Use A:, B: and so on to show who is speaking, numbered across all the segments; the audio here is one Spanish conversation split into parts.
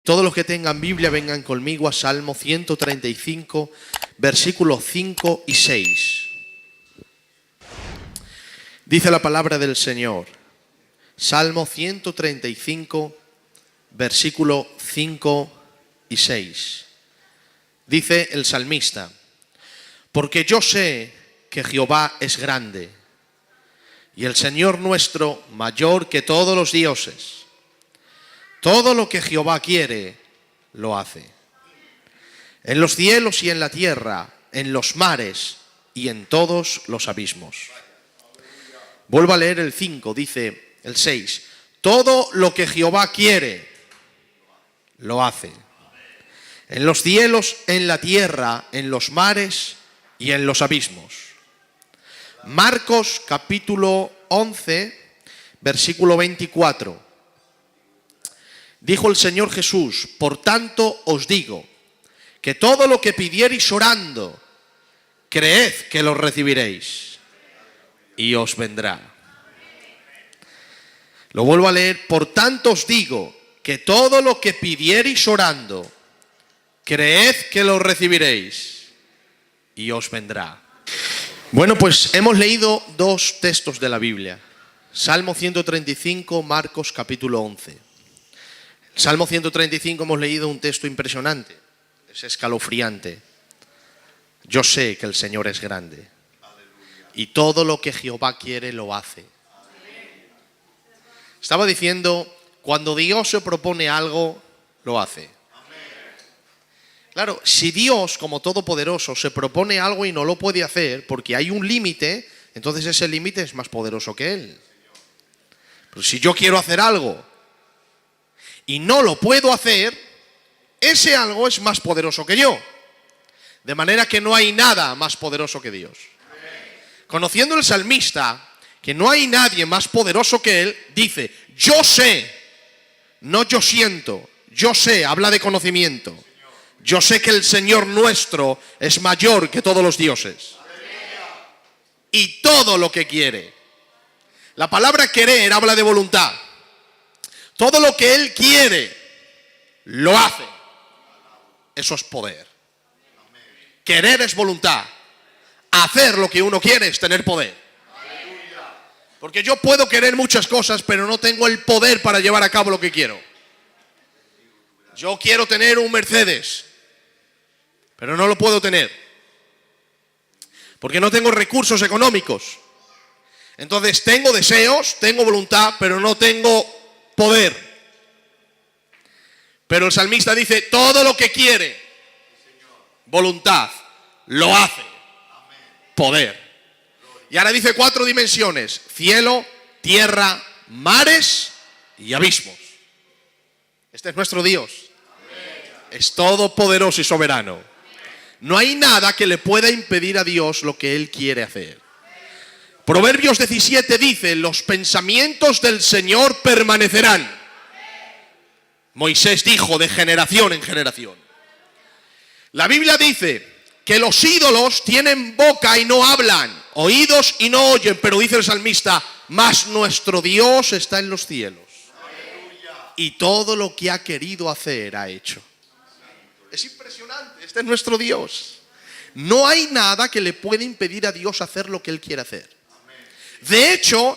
A: Todos los que tengan Biblia vengan conmigo a Salmo 135, versículos 5 y 6. Dice la palabra del Señor. Salmo 135, versículo 5 y 6. Dice el salmista: porque yo sé que Jehová es grande, y el Señor nuestro mayor que todos los dioses. Todo lo que Jehová quiere, lo hace. En los cielos y en la tierra, en los mares y en todos los abismos. Vuelvo a leer el 5, dice el 6. Todo lo que Jehová quiere, lo hace. En los cielos, en la tierra, en los mares y en los abismos. Marcos capítulo 11, versículo 24. Dijo el Señor Jesús: por tanto os digo, que todo lo que pidiereis orando, creed que lo recibiréis, y os vendrá. Lo vuelvo a leer: por tanto os digo, que todo lo que pidiereis orando, creed que lo recibiréis, y os vendrá. Bueno, pues hemos leído dos textos de la Biblia. Salmo 135, Marcos capítulo 11. Salmo 135 hemos leído un texto impresionante, es escalofriante. Yo sé que el Señor es grande y todo lo que Jehová quiere lo hace. Estaba diciendo, cuando Dios se propone algo, lo hace. Claro, si Dios, como todopoderoso, se propone algo y no lo puede hacer porque hay un límite, entonces ese límite es más poderoso que Él. Pero si yo quiero hacer algo y no lo puedo hacer, ese algo es más poderoso que yo. De manera que no hay nada más poderoso que Dios. Conociendo el salmista que no hay nadie más poderoso que él, dice: yo sé, no yo siento, yo sé, habla de conocimiento. Yo sé que el Señor nuestro es mayor que todos los dioses. Y todo lo que quiere. La palabra querer habla de voluntad. Todo lo que Él quiere, lo hace. Eso es poder. Querer es voluntad. Hacer lo que uno quiere es tener poder. Porque yo puedo querer muchas cosas, pero no tengo el poder para llevar a cabo lo que quiero. Yo quiero tener un Mercedes, pero no lo puedo tener. Porque no tengo recursos económicos. Entonces tengo deseos, tengo voluntad, pero no tengo poder. Pero el salmista dice: todo lo que quiere, voluntad, lo hace. Poder. Y ahora dice 4 dimensiones: cielo, tierra, mares y abismos. Este es nuestro Dios. Es todopoderoso y soberano. No hay nada que le pueda impedir a Dios lo que Él quiere hacer. Proverbios 17 dice: los pensamientos del Señor permanecerán. Moisés dijo: de generación en generación. La Biblia dice que los ídolos tienen boca y no hablan, oídos y no oyen, pero dice el salmista: mas nuestro Dios está en los cielos. Y todo lo que ha querido hacer, ha hecho. Es impresionante, este es nuestro Dios. No hay nada que le pueda impedir a Dios hacer lo que Él quiere hacer. De hecho,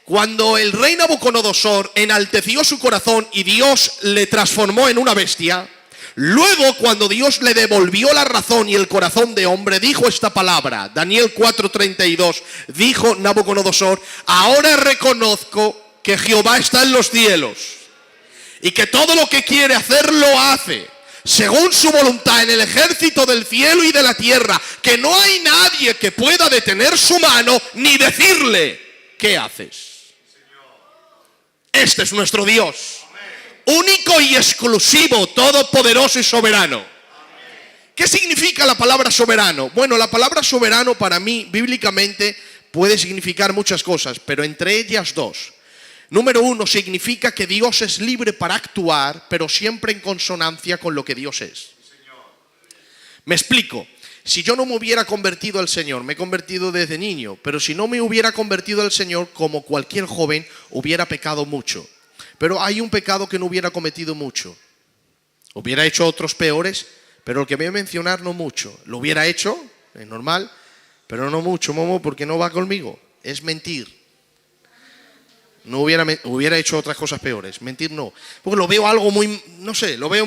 A: cuando el rey Nabucodonosor enalteció su corazón y Dios le transformó en una bestia, luego cuando Dios le devolvió la razón y el corazón de hombre, dijo esta palabra, Daniel 4:32, dijo Nabucodonosor: ahora reconozco que Jehová está en los cielos y que todo lo que quiere hacer lo hace según su voluntad en el ejército del cielo y de la tierra, que no hay nadie que pueda detener su mano ni decirle: ¿qué haces? Este es nuestro Dios, único y exclusivo, todopoderoso y soberano. ¿Qué significa la palabra soberano? Bueno, la palabra soberano para mí, bíblicamente, puede significar muchas cosas, pero entre ellas dos. Número 1, significa que Dios es libre para actuar, pero siempre en consonancia con lo que Dios es. Me explico. Si yo no me hubiera convertido al Señor, me he convertido desde niño, pero si no me hubiera convertido al Señor, como cualquier joven, hubiera pecado mucho. Pero hay un pecado que no hubiera cometido mucho. Hubiera hecho otros peores, pero el que voy a mencionar no mucho. Lo hubiera hecho, es normal, pero no mucho, Momo, porque no va conmigo. Es mentir. No hubiera hecho otras cosas peores. Mentir no. Porque lo veo algo muy, no sé, lo veo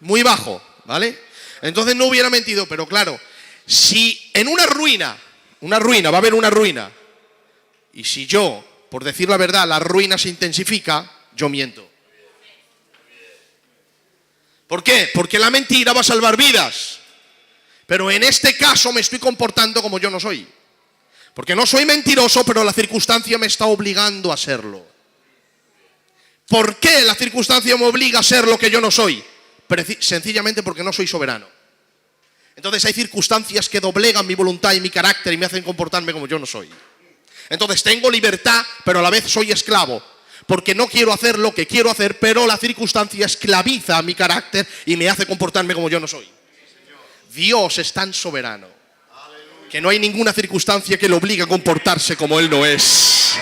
A: muy bajo, ¿vale? Entonces no hubiera mentido, pero claro, si en una ruina, va a haber una ruina, y si yo, por decir la verdad, la ruina se intensifica, yo miento. ¿Por qué? Porque la mentira va a salvar vidas. Pero en este caso me estoy comportando como yo no soy. Porque no soy mentiroso, pero la circunstancia me está obligando a serlo. ¿Por qué la circunstancia me obliga a ser lo que yo no soy? Sencillamente porque no soy soberano. Entonces hay circunstancias que doblegan mi voluntad y mi carácter y me hacen comportarme como yo no soy. Entonces tengo libertad, pero a la vez soy esclavo. Porque no quiero hacer lo que quiero hacer, pero la circunstancia esclaviza mi carácter y me hace comportarme como yo no soy. Dios es tan soberano que no hay ninguna circunstancia que le obligue a comportarse como Él no es.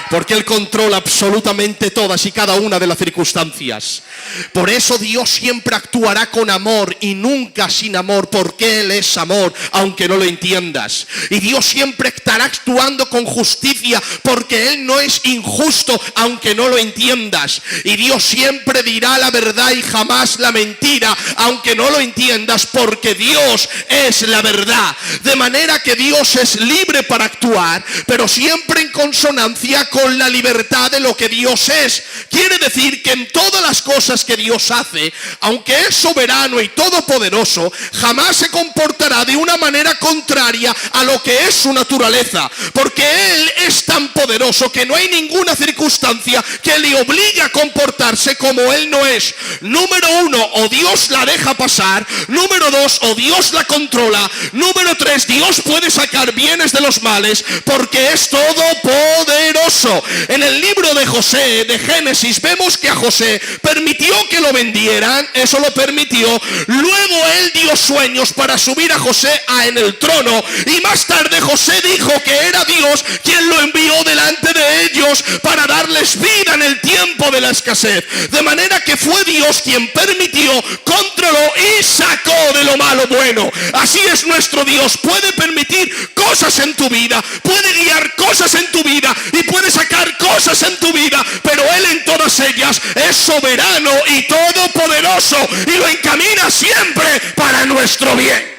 A: Porque Él controla absolutamente todas y cada una de las circunstancias. Por eso Dios siempre actuará con amor y nunca sin amor, porque Él es amor, aunque no lo entiendas. Y Dios siempre estará actuando con justicia, porque Él no es injusto, aunque no lo entiendas. Y Dios siempre dirá la verdad y jamás la mentira, aunque no lo entiendas, porque Dios es la verdad. De manera que Dios es libre para actuar, pero siempre en consonancia con la libertad de lo que Dios es. Quiere decir que en todas las cosas que Dios hace, aunque es soberano y todopoderoso, jamás se comportará de una manera contraria a lo que es su naturaleza, porque Él es tan poderoso que no hay ninguna circunstancia que le obligue a comportarse como Él no es. Número uno, o Dios la deja pasar. Número dos, o Dios la controla. Número tres, Dios puede sacar bienes de los males, porque es todopoderoso. En el libro de José, de Génesis, vemos que a José permitió que lo vendieran, eso lo permitió. Luego Él dio sueños para subir a José en el trono, y más tarde José dijo que era Dios quien lo envió delante de ellos para darles vida en el tiempo de la escasez. De manera que fue Dios quien permitió, controló y sacó de lo malo bueno. Así es nuestro Dios. Puede permitir cosas en tu vida, puede guiar cosas en tu vida y puede sacar cosas en tu vida, pero Él en todas ellas es soberano y todopoderoso y lo encamina siempre para nuestro bien.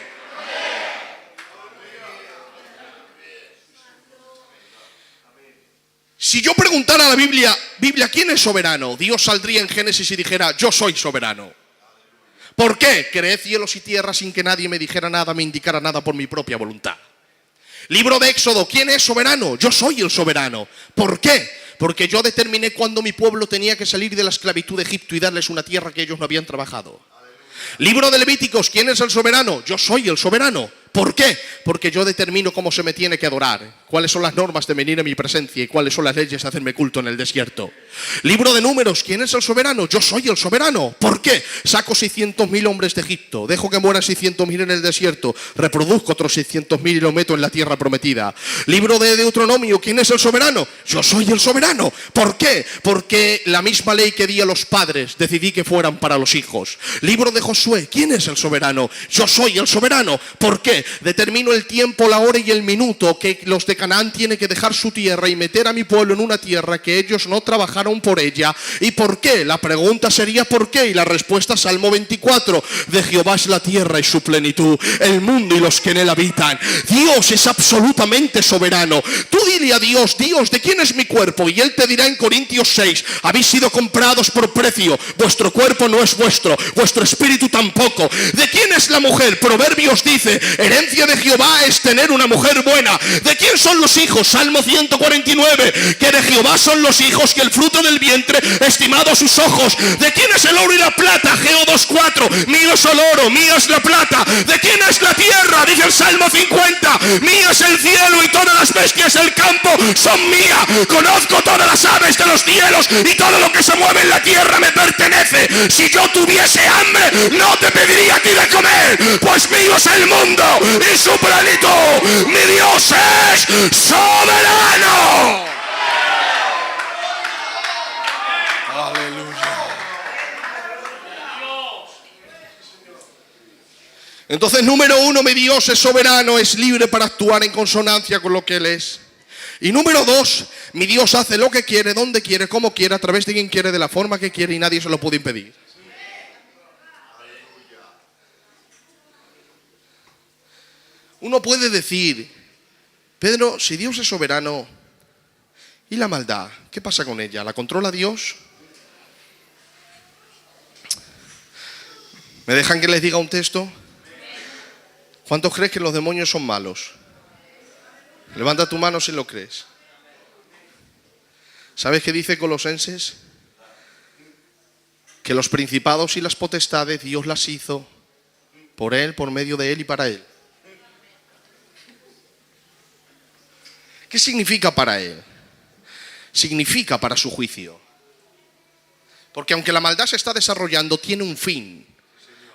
A: Si yo preguntara a la Biblia, ¿quién es soberano? Dios saldría en Génesis y dijera, yo soy soberano. ¿Por qué? Creé cielos y tierra sin que nadie me dijera nada, me indicara nada por mi propia voluntad. Libro de Éxodo, ¿quién es soberano? Yo soy el soberano. ¿Por qué? Porque yo determiné cuándo mi pueblo tenía que salir de la esclavitud de Egipto y darles una tierra que ellos no habían trabajado. Libro de Levíticos, ¿quién es el soberano? Yo soy el soberano. ¿Por qué? Porque yo determino cómo se me tiene que adorar, cuáles son las normas de venir a mi presencia y cuáles son las leyes de hacerme culto en el desierto. Libro de Números, ¿quién es el soberano? Yo soy el soberano. ¿Por qué? Saco 600.000 hombres de Egipto, dejo que mueran 600.000 en el desierto, reproduzco otros 600.000 y lo meto en la tierra prometida. Libro de Deuteronomio, ¿quién es el soberano? Yo soy el soberano. ¿Por qué? Porque la misma ley que di a los padres decidí que fueran para los hijos. Libro de Josué, ¿quién es el soberano? Yo soy el soberano. ¿Por qué? Determino el tiempo, la hora y el minuto que los de Canaán tienen que dejar su tierra y meter a mi pueblo en una tierra que ellos no trabajaron por ella. ¿Y por qué? La pregunta sería ¿por qué? Y la respuesta, Salmo 24, de Jehová es la tierra y su plenitud, el mundo y los que en él habitan. Dios es absolutamente soberano. Tú dile a Dios, Dios, ¿de quién es mi cuerpo? Y Él te dirá en Corintios 6, habéis sido comprados por precio, vuestro cuerpo no es vuestro, vuestro espíritu tampoco. ¿De quién es la mujer? Proverbios dice, herencia de Jehová es tener una mujer buena. ¿De quién son los hijos? Salmo 149, que de Jehová son los hijos, que el fruto del vientre estimado a sus ojos. ¿De quién es el oro y la plata? Geo 2:4, mío es el oro, mío es la plata. ¿De quién es la tierra? Dice el Salmo 50, mío es el cielo y todas las bestias del campo son mías. Conozco todas las aves de los cielos y todo lo que se mueve en la tierra me pertenece. Si yo tuviese hambre, no te pediría a ti de comer, pues mío es el mundo y su plenitud. Mi Dios es soberano. Aleluya. Entonces, número uno, mi Dios es soberano, es libre para actuar en consonancia con lo que Él es. Y número dos, mi Dios hace lo que quiere, donde quiere, como quiere, a través de quien quiere, de la forma que quiere y nadie se lo puede impedir. Uno puede decir, Pedro, si Dios es soberano, ¿y la maldad? ¿Qué pasa con ella? ¿La controla Dios? ¿Me dejan que les diga un texto? ¿Cuántos crees que los demonios son malos? Levanta tu mano si lo crees. ¿Sabes qué dice Colosenses? Que los principados y las potestades Dios las hizo por Él, por medio de Él y para Él. ¿Qué significa para Él? Significa para su juicio. Porque aunque la maldad se está desarrollando, tiene un fin.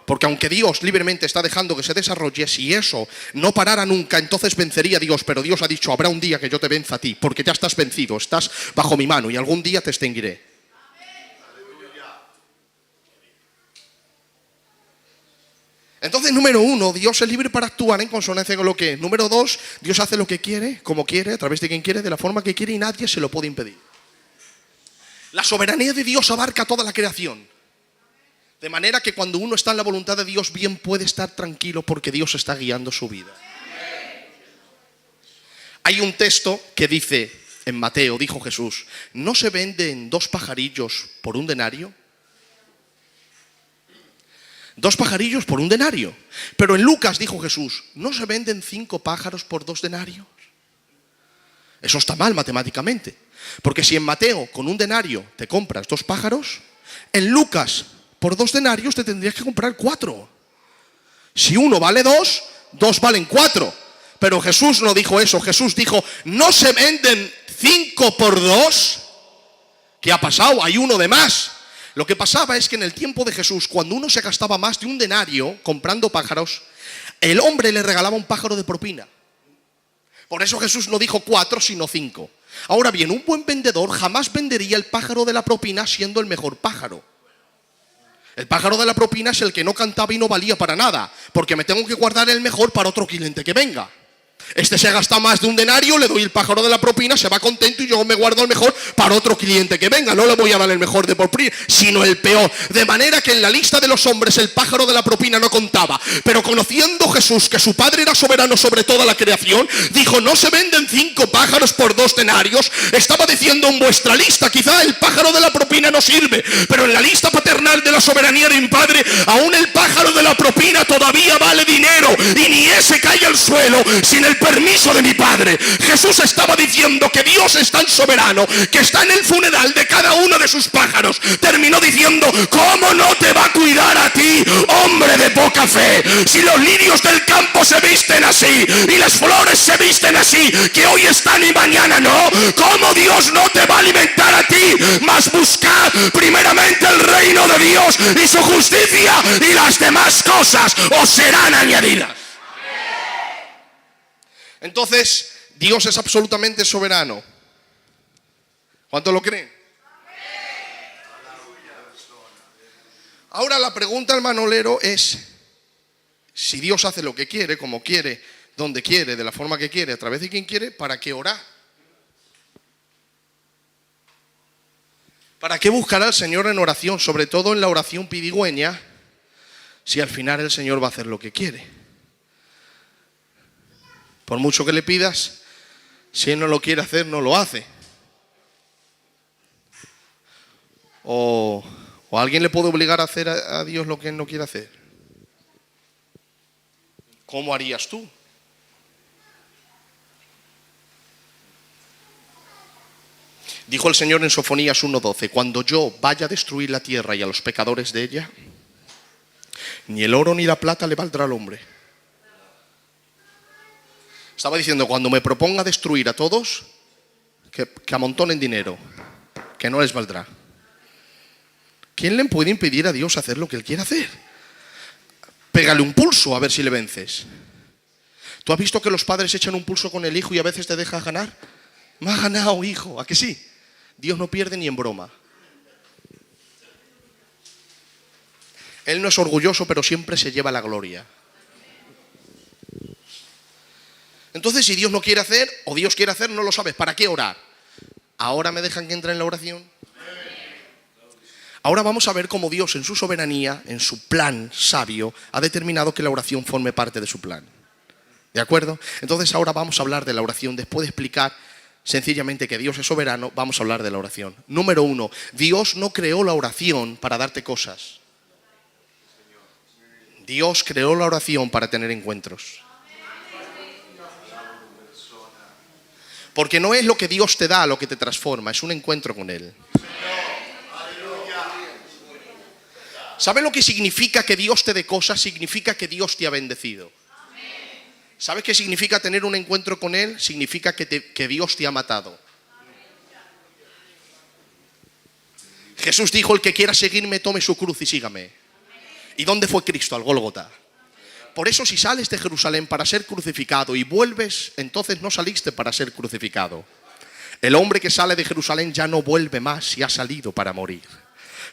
A: Porque aunque Dios libremente está dejando que se desarrolle, si eso no parara nunca, entonces vencería a Dios. Pero Dios ha dicho, habrá un día que yo te venza a ti, porque ya estás vencido, estás bajo mi mano y algún día te extinguiré. Entonces, número uno, Dios es libre para actuar en consonancia con lo que es. Número dos, Dios hace lo que quiere, como quiere, a través de quien quiere, de la forma que quiere y nadie se lo puede impedir. La soberanía de Dios abarca toda la creación. De manera que cuando uno está en la voluntad de Dios, bien puede estar tranquilo porque Dios está guiando su vida. Hay un texto que dice, en Mateo, dijo Jesús, ¿no se venden 2 pajarillos por un denario? 2 pajarillos por un denario. Pero en Lucas dijo Jesús, ¿no se venden 5 pájaros por 2 denarios? Eso está mal matemáticamente. Porque si en Mateo con un denario te compras 2 pájaros, en Lucas por 2 denarios te tendrías que comprar 4. Si uno vale 2, 2 valen 4. Pero Jesús no dijo eso. Jesús dijo, ¿no se venden 5 por 2? ¿Qué ha pasado? Hay uno de más. Lo que pasaba es que en el tiempo de Jesús, cuando uno se gastaba más de un denario comprando pájaros, el hombre le regalaba un pájaro de propina. Por eso Jesús no dijo 4, sino 5. Ahora bien, un buen vendedor jamás vendería el pájaro de la propina siendo el mejor pájaro. El pájaro de la propina es el que no cantaba y no valía para nada, porque me tengo que guardar el mejor para otro cliente que venga. Este se gasta más de un denario, le doy el pájaro de la propina, se va contento y yo me guardo el mejor para otro cliente que venga. No le voy a dar el mejor de propina, sino el peor. De manera que en la lista de los hombres el pájaro de la propina no contaba. Pero conociendo Jesús que su Padre era soberano sobre toda la creación, dijo, no se venden 5 pájaros por 2 denarios. Estaba diciendo, en vuestra lista quizá el pájaro de la propina no sirve, pero en la lista paternal de la soberanía de mi Padre, aún el pájaro de la propina todavía vale dinero, y ni ese cae al suelo sin el permiso de mi Padre. Jesús estaba diciendo que Dios es tan soberano que está en el funeral de cada uno de sus pájaros. Terminó diciendo, ¿cómo no te va a cuidar a ti, hombre de poca fe? Si los lirios del campo se visten así y las flores se visten así, que hoy están y mañana no, ¿cómo Dios no te va a alimentar a ti? Mas buscad primeramente el reino de Dios y su justicia, y las demás cosas os serán añadidas. Entonces, Dios es absolutamente soberano. ¿Cuántos lo creen? Ahora la pregunta al manolero es, si Dios hace lo que quiere, como quiere, donde quiere, de la forma que quiere, a través de quien quiere, ¿para qué orar? ¿Para qué buscar al Señor en oración, sobre todo en la oración pidigüeña, si al final el Señor va a hacer lo que quiere? Por mucho que le pidas, si Él no lo quiere hacer, no lo hace. O alguien le puede obligar a hacer a Dios lo que Él no quiere hacer. ¿Cómo harías tú? Dijo el Señor en Sofonías 1:12, cuando yo vaya a destruir la tierra y a los pecadores de ella, ni el oro ni la plata le valdrá al hombre. Estaba diciendo, cuando me proponga destruir a todos, que amontonen dinero, que no les valdrá. ¿Quién le puede impedir a Dios hacer lo que Él quiere hacer? Pégale un pulso a ver si le vences. ¿Tú has visto que los padres echan un pulso con el hijo y a veces te deja ganar? Me ha ganado, hijo, ¿a que sí? Dios no pierde ni en broma. Él no es orgulloso, pero siempre se lleva la gloria. Entonces, si Dios no quiere hacer o Dios quiere hacer, no lo sabes. ¿Para qué orar? ¿Ahora me dejan que entre en la oración? Ahora vamos a ver cómo Dios en su soberanía, en su plan sabio, ha determinado que la oración forme parte de su plan. ¿De acuerdo? Entonces ahora vamos a hablar de la oración. Después de explicar sencillamente que Dios es soberano, vamos a hablar de la oración. Número 1, Dios no creó la oración para darte cosas. Dios creó la oración para tener encuentros. Porque no es lo que Dios te da lo que te transforma, es un encuentro con Él. ¿Sabes lo que significa que Dios te dé cosas? Significa que Dios te ha bendecido. ¿Sabes qué significa tener un encuentro con Él? Significa que Dios te ha matado. Jesús dijo, el que quiera seguirme, tome su cruz y sígame. ¿Y dónde fue Cristo? Al Gólgota. Por eso si sales de Jerusalén para ser crucificado y vuelves, entonces no saliste para ser crucificado. El hombre que sale de Jerusalén ya no vuelve más y ha salido para morir.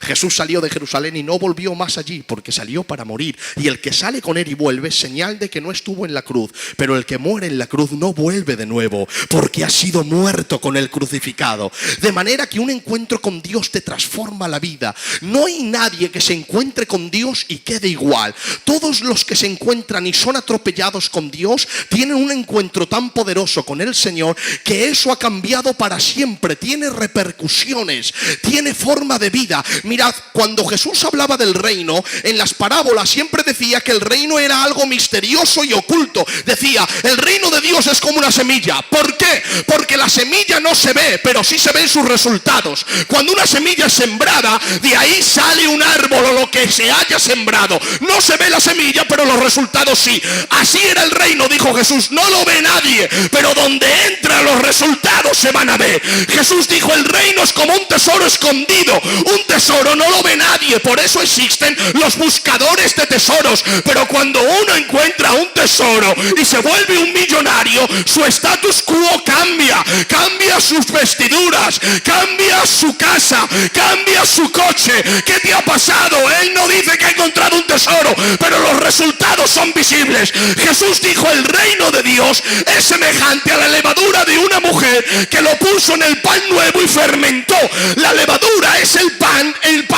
A: Jesús salió de Jerusalén y no volvió más allí porque salió para morir. Y el que sale con Él y vuelve, señal de que no estuvo en la cruz. Pero el que muere en la cruz no vuelve de nuevo porque ha sido muerto con el crucificado. De manera que un encuentro con Dios te transforma la vida. No hay nadie que se encuentre con Dios y quede igual. Todos los que se encuentran y son atropellados con Dios tienen un encuentro tan poderoso con el Señor que eso ha cambiado para siempre. Tiene repercusiones, tiene forma de vida. Mirad, cuando Jesús hablaba del reino, en las parábolas siempre decía que el reino era algo misterioso y oculto. Decía, el reino de Dios es como una semilla. ¿Por qué? Porque la semilla no se ve, pero sí se ven sus resultados. Cuando una semilla es sembrada, de ahí sale un árbol o lo que se haya sembrado. No se ve la semilla, pero los resultados sí. Así era el reino, dijo Jesús. No lo ve nadie, pero donde entra los resultados se van a ver. Jesús dijo, el reino es como un tesoro escondido. Un tesoro no lo ve nadie, por eso existen los buscadores de tesoros. Pero cuando uno encuentra un tesoro y se vuelve un millonario, su status quo cambia. Cambia sus vestiduras, cambia su casa, cambia su coche. ¿Qué te ha pasado? Él no dice que ha encontrado un tesoro, pero los resultados son visibles. Jesús dijo, el reino de Dios es semejante a la levadura de una mujer que lo puso en el pan nuevo y fermentó. La levadura es el pan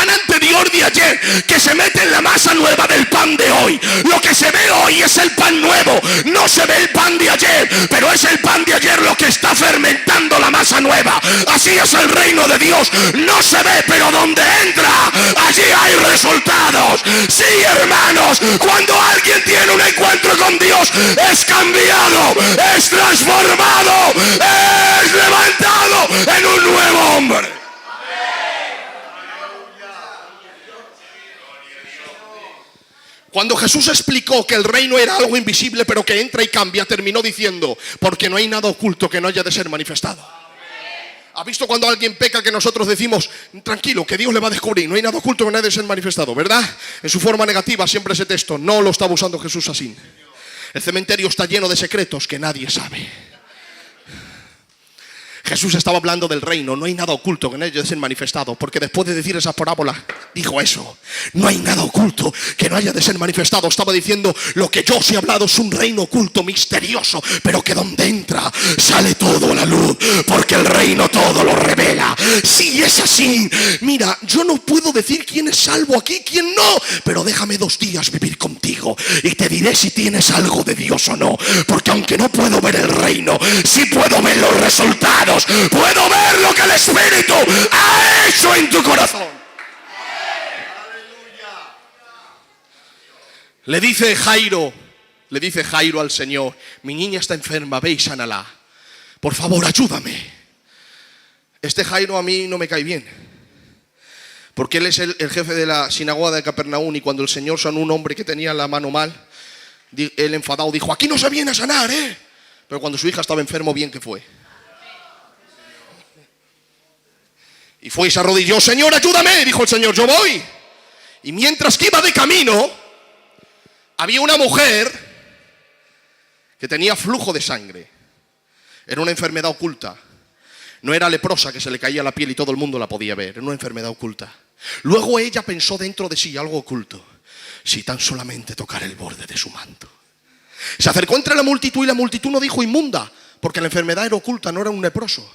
A: anterior de ayer que se mete en la masa nueva del pan de hoy. Lo que se ve hoy es el pan nuevo, no se ve el pan de ayer, pero es el pan de ayer lo que está fermentando la masa nueva. Así es el reino de Dios, no se ve, pero donde entra, allí hay resultados. Sí, hermanos, cuando alguien tiene un encuentro con Dios, es cambiado, es transformado, es levantado en un nuevo hombre. Cuando Jesús explicó que el reino era algo invisible pero que entra y cambia, terminó diciendo, porque no hay nada oculto que no haya de ser manifestado. ¿Ha visto cuando alguien peca que nosotros decimos, tranquilo, que Dios le va a descubrir? No hay nada oculto que no haya de ser manifestado, ¿verdad? En su forma negativa siempre ese texto, no lo estaba usando Jesús así. El cementerio está lleno de secretos que nadie sabe. Jesús estaba hablando del reino, no hay nada oculto que no haya de ser manifestado, porque después de decir esa parábola, dijo eso, no hay nada oculto que no haya de ser manifestado. Estaba diciendo, lo que yo os he hablado es un reino oculto, misterioso, pero que donde entra, sale todo a la luz, porque el reino todo lo revela. Sí, es así. Mira, yo no puedo decir quién es salvo aquí, quién no, pero déjame 2 días vivir contigo y te diré si tienes algo de Dios o no, porque aunque no puedo ver el reino, sí puedo ver los resultados. Puedo ver lo que el Espíritu ha hecho en tu corazón. Le dice Jairo al Señor, mi niña está enferma, ve y sánala. Por favor, ayúdame. Este Jairo a mí no me cae bien, porque él es el jefe de la sinagoga de Capernaum, y cuando el Señor sanó a un hombre que tenía la mano mal, él enfadado dijo, aquí no se viene a sanar, pero cuando su hija estaba enfermo, bien que fue. Y fue y se arrodilló, Señor, ayúdame, dijo el Señor, yo voy. Y mientras que iba de camino, había una mujer que tenía flujo de sangre. Era una enfermedad oculta. No era leprosa que se le caía la piel y todo el mundo la podía ver. Era una enfermedad oculta. Luego ella pensó dentro de sí algo oculto. Si tan solamente tocara el borde de su manto. Se acercó entre la multitud y la multitud no dijo inmunda, porque la enfermedad era oculta, no era un leproso.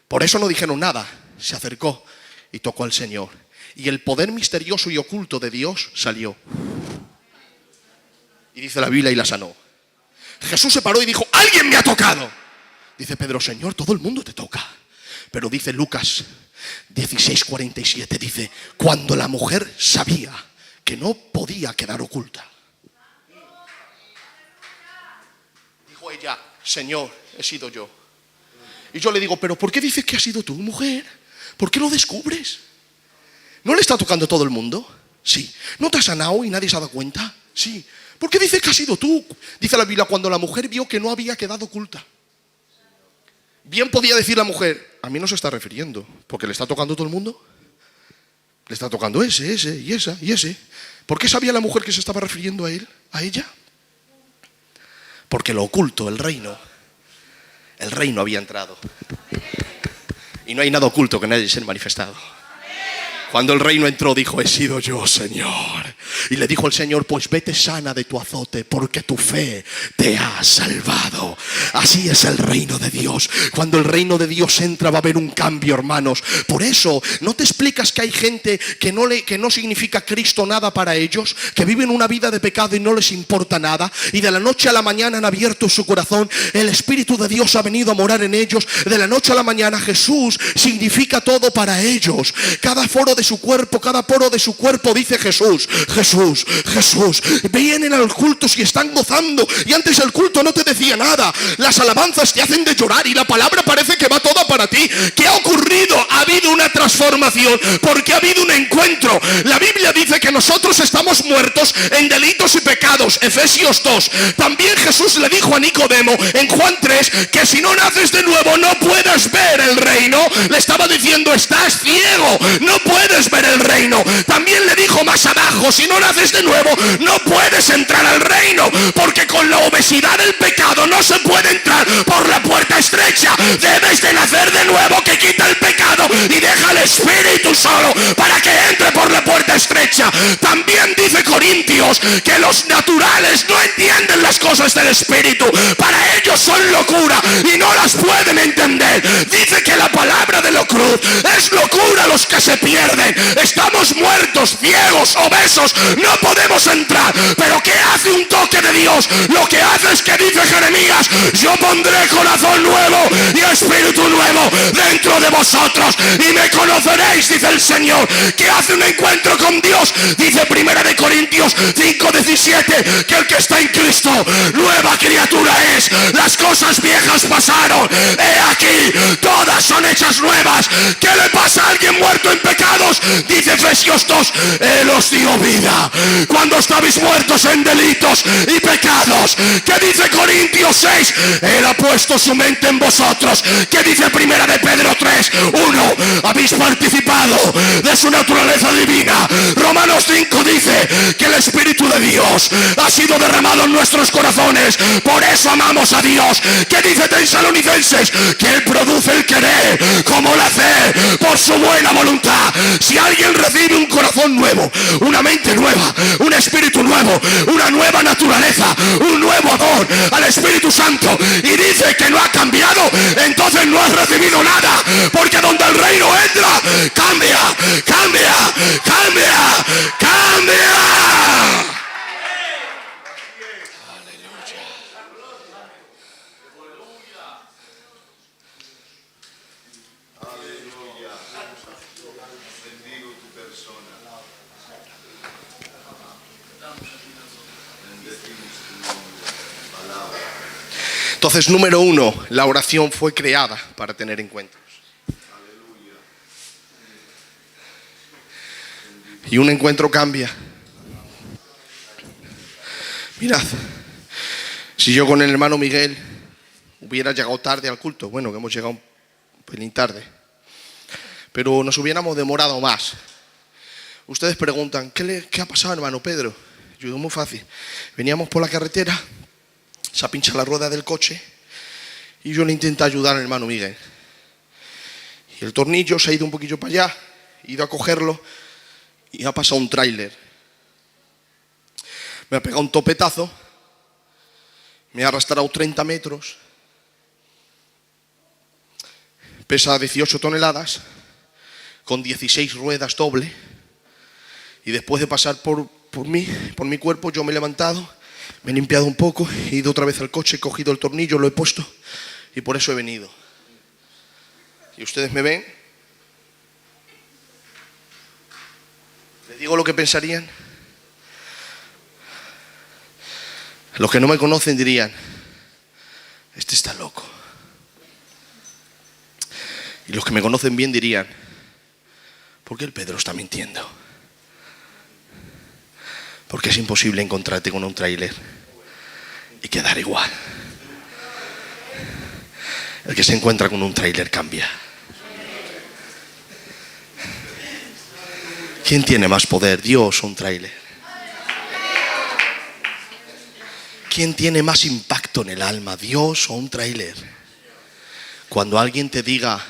A: Por eso no dijeron nada. Se acercó y tocó al Señor. Y el poder misterioso y oculto de Dios salió. Y dice la Biblia, y la sanó. Jesús se paró y dijo, ¡alguien me ha tocado! Dice Pedro, Señor, todo el mundo te toca. Pero dice Lucas 16:47, dice, cuando la mujer sabía que no podía quedar oculta, dijo ella, Señor, he sido yo. Y yo le digo, pero ¿por qué dices que has sido tú, mujer? ¿Por qué lo descubres? ¿No le está tocando todo el mundo? Sí. ¿No te has sanado y nadie se ha dado cuenta? Sí. ¿Por qué dices que has sido tú? Dice la Biblia, cuando la mujer vio que no había quedado oculta. Bien podía decir la mujer, a mí no se está refiriendo, porque le está tocando todo el mundo. Le está tocando ese y esa y ese. ¿Por qué sabía la mujer que se estaba refiriendo a él, a ella? Porque lo oculto, el reino había entrado. Y no hay nada oculto que nadie se haya manifestado. Cuando el reino entró, dijo, he sido yo, Señor. Y le dijo el Señor, pues vete sana de tu azote, porque tu fe te ha salvado. Así es el reino de Dios. Cuando el reino de Dios entra, va a haber un cambio, hermanos. Por eso, ¿no te explicas que hay gente que no significa Cristo nada para ellos? Que viven una vida de pecado y no les importa nada. Y de la noche a la mañana han abierto su corazón. El Espíritu de Dios ha venido a morar en ellos. De la noche a la mañana, Jesús significa todo para ellos. Cada foro de su cuerpo, cada poro de su cuerpo dice Jesús, Jesús, Jesús. Vienen al culto y están gozando, y antes el culto no te decía nada. Las alabanzas te hacen de llorar y la palabra parece que va toda para ti. ¿Qué ha ocurrido? Ha habido una transformación porque ha habido un encuentro. La Biblia dice que nosotros estamos muertos en delitos y pecados, Efesios 2. También Jesús le dijo a Nicodemo en Juan 3 que si no naces de nuevo no puedes ver el reino. Le estaba diciendo, estás ciego, no puedes ver el reino. También le dijo más abajo, si no naces de nuevo no puedes entrar al reino, porque con la obesidad del pecado no se puede entrar por la puerta estrecha. Debes de nacer de nuevo, que quita el pecado y deja al Espíritu solo para que entre por la puerta estrecha. También dice Corintios que los naturales no entienden las cosas del Espíritu, para ellos son locura y no las pueden entender. Dice que la palabra de la cruz es locura a los que se pierden. Estamos muertos, ciegos, obesos, no podemos entrar. Pero ¿qué hace un toque de Dios? Lo que hace es que dice Jeremías, yo pondré corazón nuevo y espíritu nuevo dentro de vosotros y me conoceréis, dice el Señor. ¿Qué hace un encuentro con Dios? Dice Primera de Corintios 5:17 que el que está en Cristo nueva criatura es. Las cosas viejas pasaron, he aquí, todas son hechas nuevas. ¿Qué le pasa a alguien muerto en pecados? Dice Efesios 2, Él os dio vida cuando estabais muertos en delitos y pecados. ¿Qué dice Corintios 6? Él ha puesto su mente en vosotros. ¿Qué dice Primera de Pedro 3:1? Habéis participado de su naturaleza divina. Romanos 5 dice que el Espíritu de Dios ha sido derramado en nuestros corazones, por eso amamos a Dios. ¿Qué dice Tesalonicenses? Que Él produce el querer como el hacer por su buena voluntad. Si alguien recibe un corazón nuevo, una mente nueva, un espíritu nuevo, una nueva naturaleza, un nuevo amor al Espíritu Santo, y dice que no ha cambiado, entonces no has recibido nada, porque donde el reino entra, cambia, cambia, cambia, cambia. Entonces, número 1, la oración fue creada para tener encuentros. Y un encuentro cambia. Mirad, si yo con el hermano Miguel hubiera llegado tarde al culto, bueno, que hemos llegado un pelín tarde, pero nos hubiéramos demorado más. Ustedes preguntan, ¿qué ha pasado, hermano Pedro? Yo digo, muy fácil. Veníamos por la carretera, se ha pinchado la rueda del coche y yo le intenté ayudar al hermano Miguel. Y el tornillo se ha ido un poquillo para allá, he ido a cogerlo y ha pasado un tráiler. Me ha pegado un topetazo me ha arrastrado 30 metros, pesa 18 toneladas, con 16 ruedas doble, y después de pasar por mi cuerpo, yo me he levantado, me he limpiado un poco, he ido otra vez al coche, he cogido el tornillo, lo he puesto, y por eso he venido. Y ustedes me ven, les digo lo que pensarían. Los que no me conocen dirían, este está loco. Y los que me conocen bien dirían, ¿por qué el Pedro está mintiendo? Porque es imposible encontrarte con un tráiler y quedar igual. El que se encuentra con un tráiler cambia. ¿Quién tiene más poder, Dios o un tráiler? ¿Quién tiene más impacto en el alma, Dios o un tráiler? Cuando alguien te diga,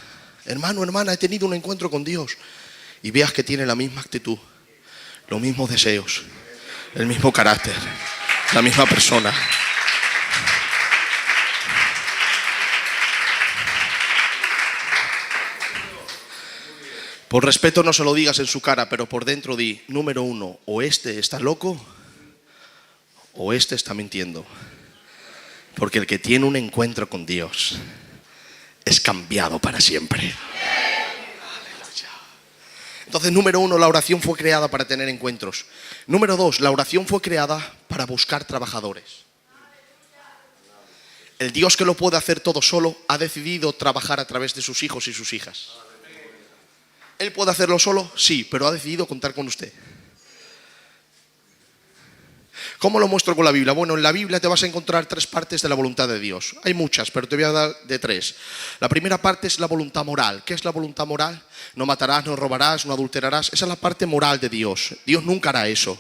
A: hermano, hermana, he tenido un encuentro con Dios, y veas que tiene la misma actitud, los mismos deseos, el mismo carácter, la misma persona. Por respeto no se lo digas en su cara, pero por dentro di, número uno, o este está loco o este está mintiendo. Porque el que tiene un encuentro con Dios es cambiado para siempre. Aleluya. Entonces, número uno, la oración fue creada para tener encuentros. Número dos, la oración fue creada para buscar trabajadores. El Dios que lo puede hacer todo solo ha decidido trabajar a través de sus hijos y sus hijas. ¿Él puede hacerlo solo? Sí, pero ha decidido contar con usted. ¿Cómo lo muestro con la Biblia? Bueno, en la Biblia te vas a encontrar 3 partes de la voluntad de Dios. Hay muchas, pero te voy a dar de 3. La primera parte es la voluntad moral. ¿Qué es la voluntad moral? No matarás, no robarás, no adulterarás. Esa es la parte moral de Dios. Dios nunca hará eso.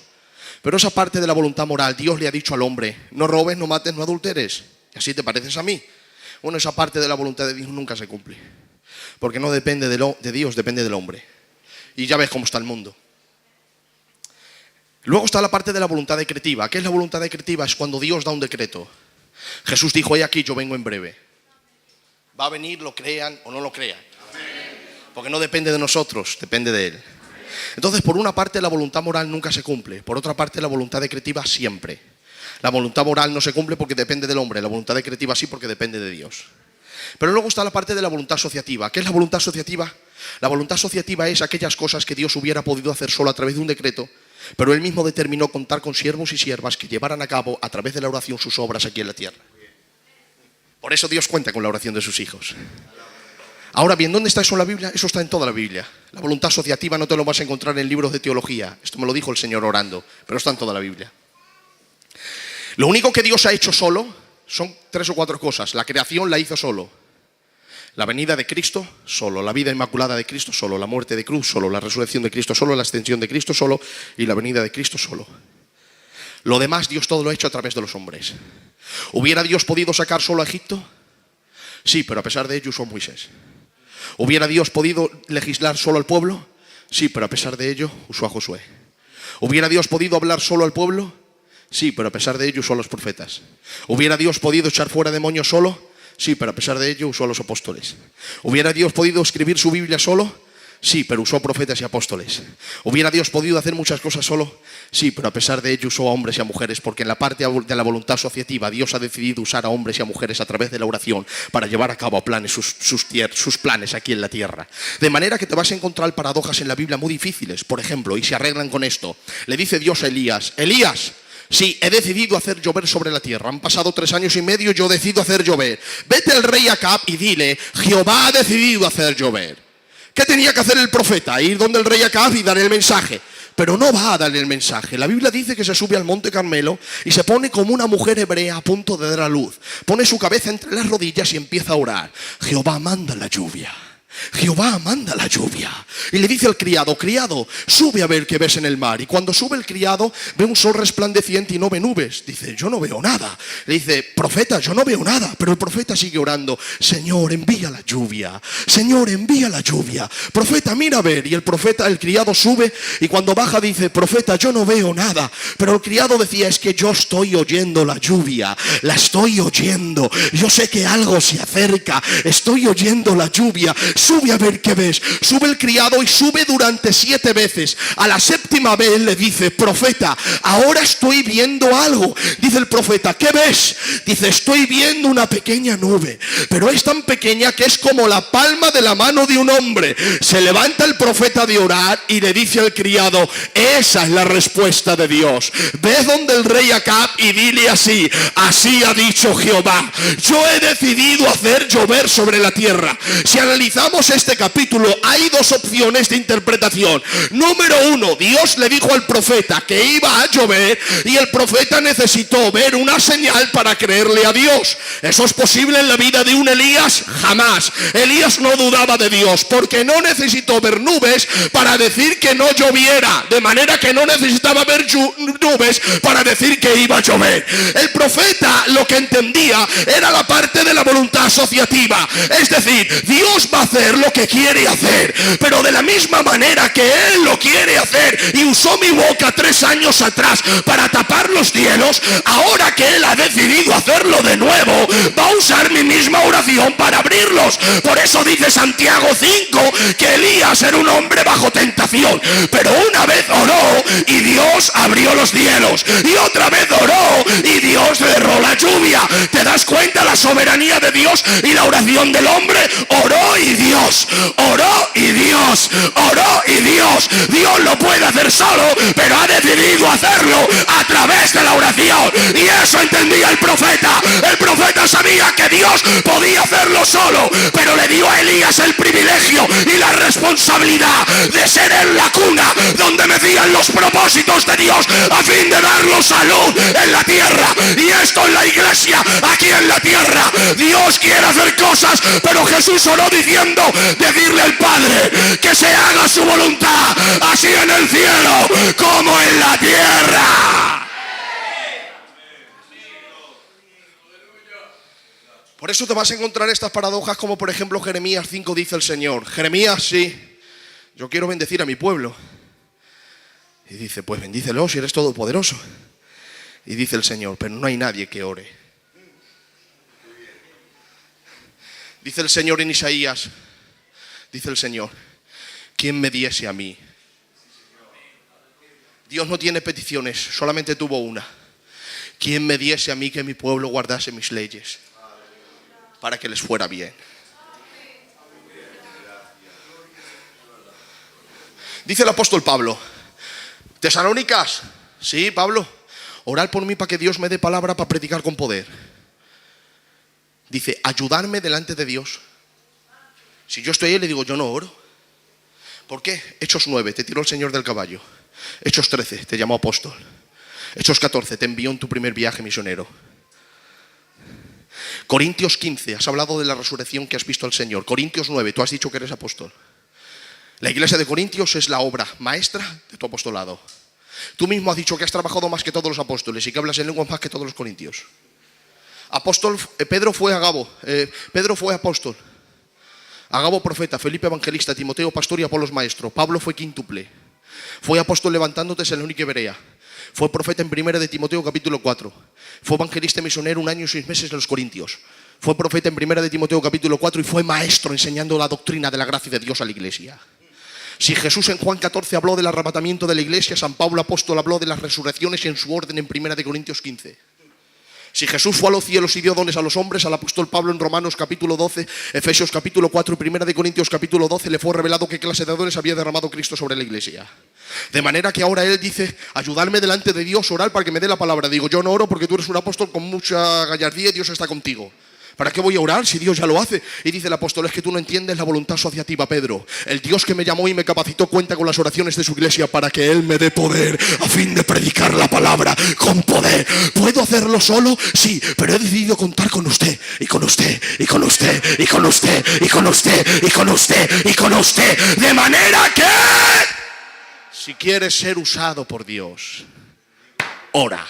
A: Pero esa parte de la voluntad moral, Dios le ha dicho al hombre, no robes, no mates, no adulteres. Y así te pareces a mí. Bueno, esa parte de la voluntad de Dios nunca se cumple. Porque no depende de Dios, depende del hombre. Y ya ves cómo está el mundo. Luego está la parte de la voluntad decretiva. ¿Qué es la voluntad decretiva? Es cuando Dios da un decreto. Jesús dijo, he aquí, yo vengo en breve. Va a venir, lo crean o no lo crean. Porque no depende de nosotros, depende de Él. Entonces, por una parte, la voluntad moral nunca se cumple. Por otra parte, la voluntad decretiva siempre. La voluntad moral no se cumple porque depende del hombre. La voluntad decretiva sí porque depende de Dios. Pero luego está la parte de la voluntad asociativa. ¿Qué es la voluntad asociativa? La voluntad asociativa es aquellas cosas que Dios hubiera podido hacer solo a través de un decreto, pero Él mismo determinó contar con siervos y siervas que llevaran a cabo a través de la oración sus obras aquí en la tierra. Por eso Dios cuenta con la oración de sus hijos. Ahora bien, ¿dónde está eso en la Biblia? Eso está en toda la Biblia. La voluntad asociativa no te lo vas a encontrar en libros de teología. Esto me lo dijo el Señor orando, pero está en toda la Biblia. Lo único que Dios ha hecho solo son 3 o 4 cosas. La creación la hizo solo. La venida de Cristo, solo. La vida inmaculada de Cristo, solo. La muerte de cruz, solo. La resurrección de Cristo, solo. La ascensión de Cristo, solo. Y la venida de Cristo, solo. Lo demás, Dios todo lo ha hecho a través de los hombres. ¿Hubiera Dios podido sacar solo a Egipto? Sí, pero a pesar de ello usó a Moisés. ¿Hubiera Dios podido legislar solo al pueblo? Sí, pero a pesar de ello usó a Josué. ¿Hubiera Dios podido hablar solo al pueblo? Sí, pero a pesar de ello usó a los profetas. ¿Hubiera Dios podido echar fuera demonios solo? Sí, pero a pesar de ello usó a los apóstoles. ¿Hubiera Dios podido escribir su Biblia solo? Sí, pero usó profetas y apóstoles. ¿Hubiera Dios podido hacer muchas cosas solo? Sí, pero a pesar de ello usó a hombres y a mujeres, porque en la parte de la voluntad asociativa Dios ha decidido usar a hombres y a mujeres a través de la oración para llevar a cabo sus planes aquí en la tierra. De manera que te vas a encontrar paradojas en la Biblia muy difíciles. Por ejemplo, y se arreglan con esto. Le dice Dios a Elías, Elías, sí, he decidido hacer llover sobre la tierra. Han pasado 3 años y medio, yo decido hacer llover. Vete al rey Acab y dile, Jehová ha decidido hacer llover. ¿Qué tenía que hacer el profeta? Ir donde el rey Acab y dar el mensaje. Pero no va a darle el mensaje. La Biblia dice que se sube al monte Carmelo y se pone como una mujer hebrea a punto de dar a luz. Pone su cabeza entre las rodillas y empieza a orar. Jehová, manda la lluvia. Jehová manda la lluvia. Y le dice al criado, criado, sube a ver qué ves en el mar. Y cuando sube el criado, ve un sol resplandeciente y no ve nubes. Dice, yo no veo nada. Le dice, profeta, yo no veo nada. Pero el profeta sigue orando, Señor, envía la lluvia. Señor, envía la lluvia. Profeta, mira a ver. Y el profeta, el criado sube y cuando baja dice, profeta, yo no veo nada. Pero el criado decía, es que yo estoy oyendo la lluvia. La estoy oyendo. Yo sé que algo se acerca. Estoy oyendo la lluvia. Sube a ver qué ves. Sube el criado y sube durante 7 veces. A la 7ª vez le dice, profeta, ahora estoy viendo algo. Dice el profeta, ¿qué ves? Dice, estoy viendo una pequeña nube, pero es tan pequeña que es como la palma de la mano de un hombre. Se levanta el profeta de orar y le dice al criado, esa es la respuesta de Dios. Ve donde el rey Acab y dile así, así ha dicho Jehová, yo he decidido hacer llover sobre la tierra. Si analizamos este capítulo, hay 2 opciones de interpretación. Número 1, Dios le dijo al profeta que iba a llover y el profeta necesitó ver una señal para creerle a Dios. ¿Eso es posible en la vida de un Elías? Jamás. Elías no dudaba de Dios porque no necesitó ver nubes para decir que no lloviera, de manera que no necesitaba ver nubes para decir que iba a llover. El profeta lo que entendía era la parte de la voluntad asociativa, es decir, Dios va a hacer lo que quiere hacer, pero de la misma manera que Él lo quiere hacer y usó mi boca 3 años atrás para tapar los cielos, ahora que Él ha decidido hacerlo de nuevo, va a usar mi misma oración para abrirlos. Por eso dice Santiago 5 que Elías era un hombre bajo tentación, pero una vez oró y Dios abrió los cielos, y otra vez oró y Dios cerró la lluvia. ¿Te das cuenta la soberanía de Dios y la oración del hombre? Oró y Dios, oró y Dios, oró y Dios. Dios lo puede hacer solo, pero ha decidido hacerlo a través de la oración. Y eso entendía el profeta. El profeta sabía que Dios podía hacerlo solo, pero le dio a Elías el privilegio y la responsabilidad de ser en la cuna donde mecían los propósitos de Dios a fin de darnos salud en la tierra. Y esto en la iglesia, aquí en la tierra. Dios quiere hacer cosas, pero Jesús oró diciendo, decirle al Padre que se haga su voluntad, así en el cielo como en la tierra. Por eso te vas a encontrar estas paradojas como por ejemplo Jeremías 5 dice el Señor. Jeremías, sí, yo quiero bendecir a mi pueblo. Y dice, pues bendícelo si eres todopoderoso. Y dice el Señor, pero no hay nadie que ore. Dice el Señor en Isaías, dice el Señor, ¿quién me diese a mí? Dios no tiene peticiones, solamente tuvo una. ¿Quién me diese a mí que mi pueblo guardase mis leyes para que les fuera bien? Dice el apóstol Pablo, Tesalónicas, sí, Pablo, orad por mí para que Dios me dé palabra para predicar con poder. Dice, ayudarme delante de Dios. Si yo estoy ahí le digo, yo no oro. ¿Por qué? Hechos 9, te tiró el Señor del caballo. Hechos 13, te llamó apóstol. Hechos 14, te envió en tu primer viaje misionero. Corintios 15, has hablado de la resurrección que has visto al Señor. Corintios 9, tú has dicho que eres apóstol. La iglesia de Corintios es la obra maestra de tu apostolado. Tú mismo has dicho que has trabajado más que todos los apóstoles y que hablas en lenguas más que todos los corintios. Pedro fue Agabo, Pedro fue apóstol, Agabo profeta, Felipe evangelista, Timoteo pastor y Apolos maestro. Pablo fue quíntuple, fue apóstol levantándote en Tesalónica y Berea, fue profeta en 1 de Timoteo capítulo 4, fue evangelista y misionero 1 año y 6 meses en los Corintios, fue profeta en 1 de Timoteo capítulo 4 y fue maestro enseñando la doctrina de la gracia de Dios a la iglesia. Si Jesús en Juan 14 habló del arrebatamiento de la iglesia, San Pablo apóstol habló de las resurrecciones y en su orden en 1 de Corintios 15. Si Jesús fue a los cielos y dio dones a los hombres, al apóstol Pablo en Romanos capítulo 12, Efesios capítulo 4 y 1 de Corintios capítulo 12 le fue revelado qué clase de dones había derramado Cristo sobre la iglesia. De manera que ahora él dice, ayudarme delante de Dios, orar para que me dé la palabra. Digo, yo no oro porque tú eres un apóstol con mucha gallardía y Dios está contigo. ¿Para qué voy a orar si Dios ya lo hace? Y dice el apóstol, es que tú no entiendes la voluntad asociativa, Pedro. El Dios que me llamó y me capacitó cuenta con las oraciones de su iglesia para que Él me dé poder a fin de predicar la palabra con poder. ¿Puedo hacerlo solo? Sí, pero he decidido contar con usted, y con usted, y con usted, y con usted, y con usted, y con usted, y con usted. De manera que, si quieres ser usado por Dios, ora.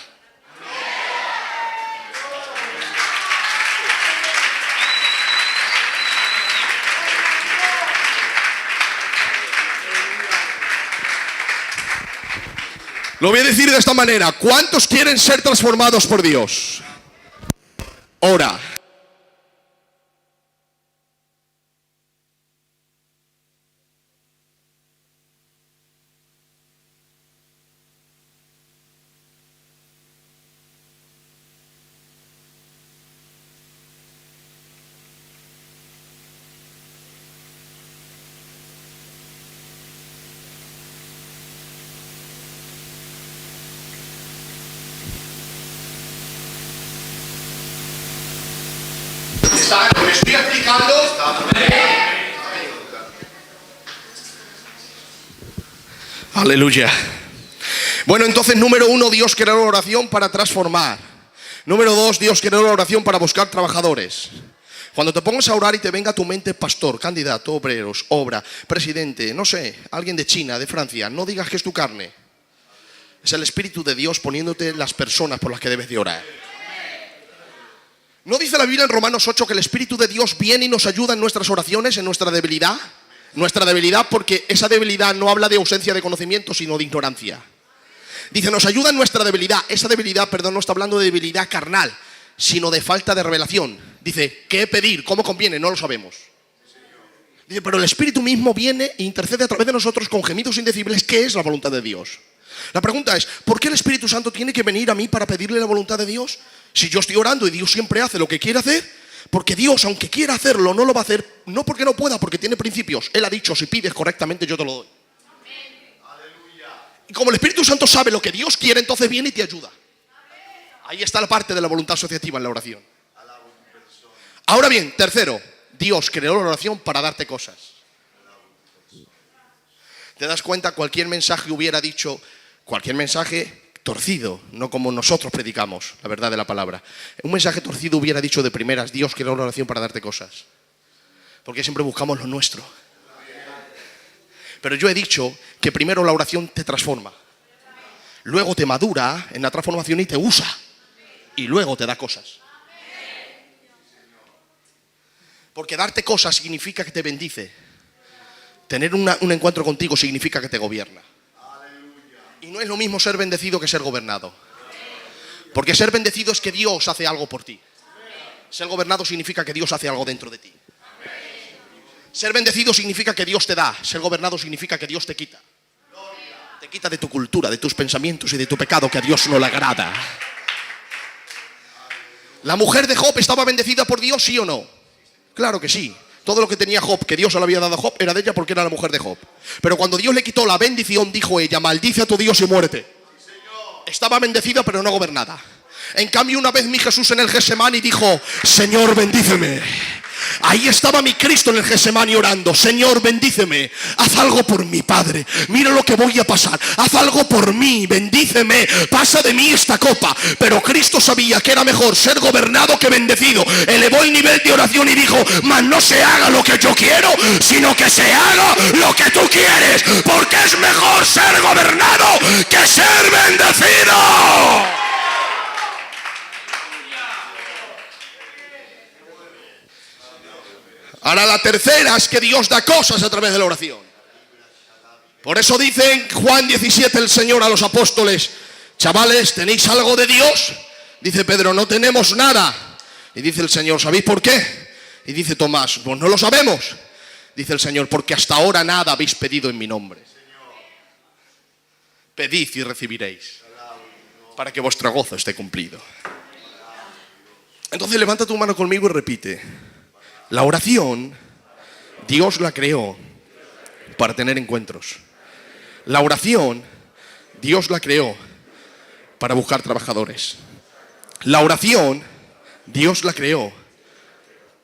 A: Lo voy a decir de esta manera. ¿Cuántos quieren ser transformados por Dios? Ora. ¿Me estoy explicando? Aleluya. Bueno, entonces, número 1, Dios creó la oración para transformar. Número 2, Dios creó la oración para buscar trabajadores. Cuando te pongas a orar y te venga a tu mente pastor, candidato, obreros, obra, presidente, no sé, alguien de China, de Francia, no digas que es tu carne. Es el Espíritu de Dios poniéndote las personas por las que debes de orar. ¿No dice la Biblia en Romanos 8 que el Espíritu de Dios viene y nos ayuda en nuestras oraciones, en nuestra debilidad? Nuestra debilidad, porque esa debilidad no habla de ausencia de conocimiento, sino de ignorancia. Dice, nos ayuda en nuestra debilidad. Esa debilidad, perdón, no está hablando de debilidad carnal, sino de falta de revelación. Dice, ¿qué pedir? ¿Cómo conviene? No lo sabemos. Dice, pero el Espíritu mismo viene e intercede a través de nosotros con gemidos indecibles. ¿Qué es la voluntad de Dios? La pregunta es, ¿por qué el Espíritu Santo tiene que venir a mí para pedirle la voluntad de Dios? Si yo estoy orando y Dios siempre hace lo que quiere hacer, porque Dios, aunque quiera hacerlo, no lo va a hacer, no porque no pueda, porque tiene principios. Él ha dicho, si pides correctamente, yo te lo doy. Y como el Espíritu Santo sabe lo que Dios quiere, entonces viene y te ayuda. Ahí está la parte de la voluntad asociativa en la oración. Ahora bien, tercero, Dios creó la oración para darte cosas. ¿Te das cuenta? Cualquier mensaje hubiera dicho, cualquier mensaje torcido, no como nosotros predicamos la verdad de la palabra. Un mensaje torcido hubiera dicho de primeras, Dios creó la oración para darte cosas. Porque siempre buscamos lo nuestro. Pero yo he dicho que primero la oración te transforma. Luego te madura en la transformación y te usa. Y luego te da cosas. Porque darte cosas significa que te bendice. Tener un encuentro contigo significa que te gobierna. Y no es lo mismo ser bendecido que ser gobernado. Porque ser bendecido es que Dios hace algo por ti. Ser gobernado significa que Dios hace algo dentro de ti. Ser bendecido significa que Dios te da. Ser gobernado significa que Dios te quita. Te quita de tu cultura, de tus pensamientos y de tu pecado que a Dios no le agrada. ¿La mujer de Job estaba bendecida por Dios, sí o no? Claro que sí. Todo lo que tenía Job, que Dios se lo había dado a Job, era de ella porque era la mujer de Job. Pero cuando Dios le quitó la bendición, dijo ella, maldice a tu Dios y muérete. Estaba bendecida pero no gobernada. En cambio, una vez mi Jesús en el Getsemaní dijo, Señor, bendíceme. Ahí estaba mi Cristo en el Getsemaní orando, Señor, bendíceme, haz algo por mi Padre, mira lo que voy a pasar, haz algo por mí, bendíceme, pasa de mí esta copa. Pero Cristo sabía que era mejor ser gobernado que bendecido. Elevó el nivel de oración y dijo, mas no se haga lo que yo quiero, sino que se haga lo que tú quieres, porque es mejor ser gobernado que ser bendecido. Ahora la tercera es que Dios da cosas a través de la oración. Por eso dice en Juan 17 el Señor a los apóstoles, chavales, ¿tenéis algo de Dios? Dice Pedro, no tenemos nada. Y dice el Señor, ¿sabéis por qué? Y dice Tomás, pues no lo sabemos. Dice el Señor, porque hasta ahora nada habéis pedido en mi nombre. Pedid y recibiréis, para que vuestro gozo esté cumplido. Entonces levanta tu mano conmigo y repite. La oración, Dios la creó para tener encuentros. La oración, Dios la creó para buscar trabajadores. La oración, Dios la creó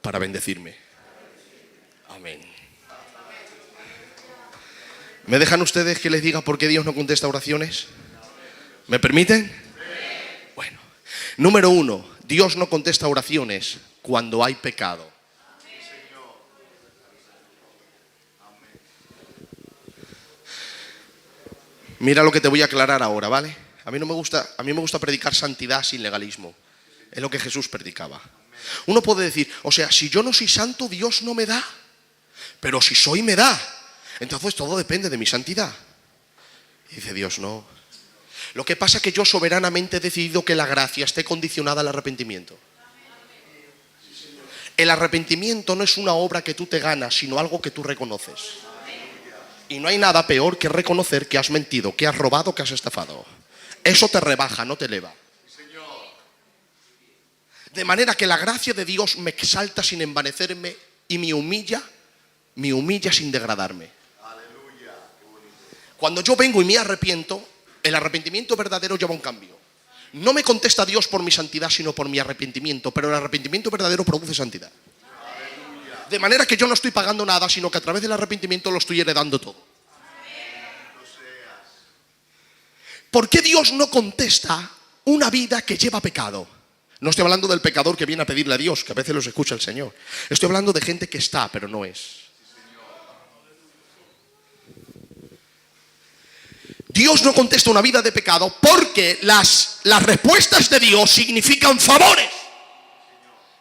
A: para bendecirme. Amén. ¿Me dejan ustedes que les diga por qué Dios no contesta oraciones? ¿Me permiten? Bueno, número 1, Dios no contesta oraciones cuando hay pecado. Mira lo que te voy a aclarar ahora, ¿vale? A mí me gusta predicar santidad sin legalismo. Es lo que Jesús predicaba. Uno puede decir, o sea, si yo no soy santo, Dios no me da. Pero si soy, me da. Entonces todo depende de mi santidad. Y dice Dios, no. Lo que pasa es que yo soberanamente he decidido que la gracia esté condicionada al arrepentimiento. El arrepentimiento no es una obra que tú te ganas, sino algo que tú reconoces. Y no hay nada peor que reconocer que has mentido, que has robado, que has estafado. Eso te rebaja, no te eleva. De manera que la gracia de Dios me exalta sin envanecerme y me humilla sin degradarme. Cuando yo vengo y me arrepiento, el arrepentimiento verdadero lleva un cambio. No me contesta Dios por mi santidad, sino por mi arrepentimiento, pero el arrepentimiento verdadero produce santidad. De manera que yo no estoy pagando nada, sino que a través del arrepentimiento lo estoy heredando todo. ¿Por qué Dios no contesta una vida que lleva pecado? No estoy hablando del pecador que viene a pedirle a Dios, que a veces los escucha el Señor. Estoy hablando de gente que está, pero no es. Dios no contesta una vida de pecado porque las respuestas de Dios significan favores.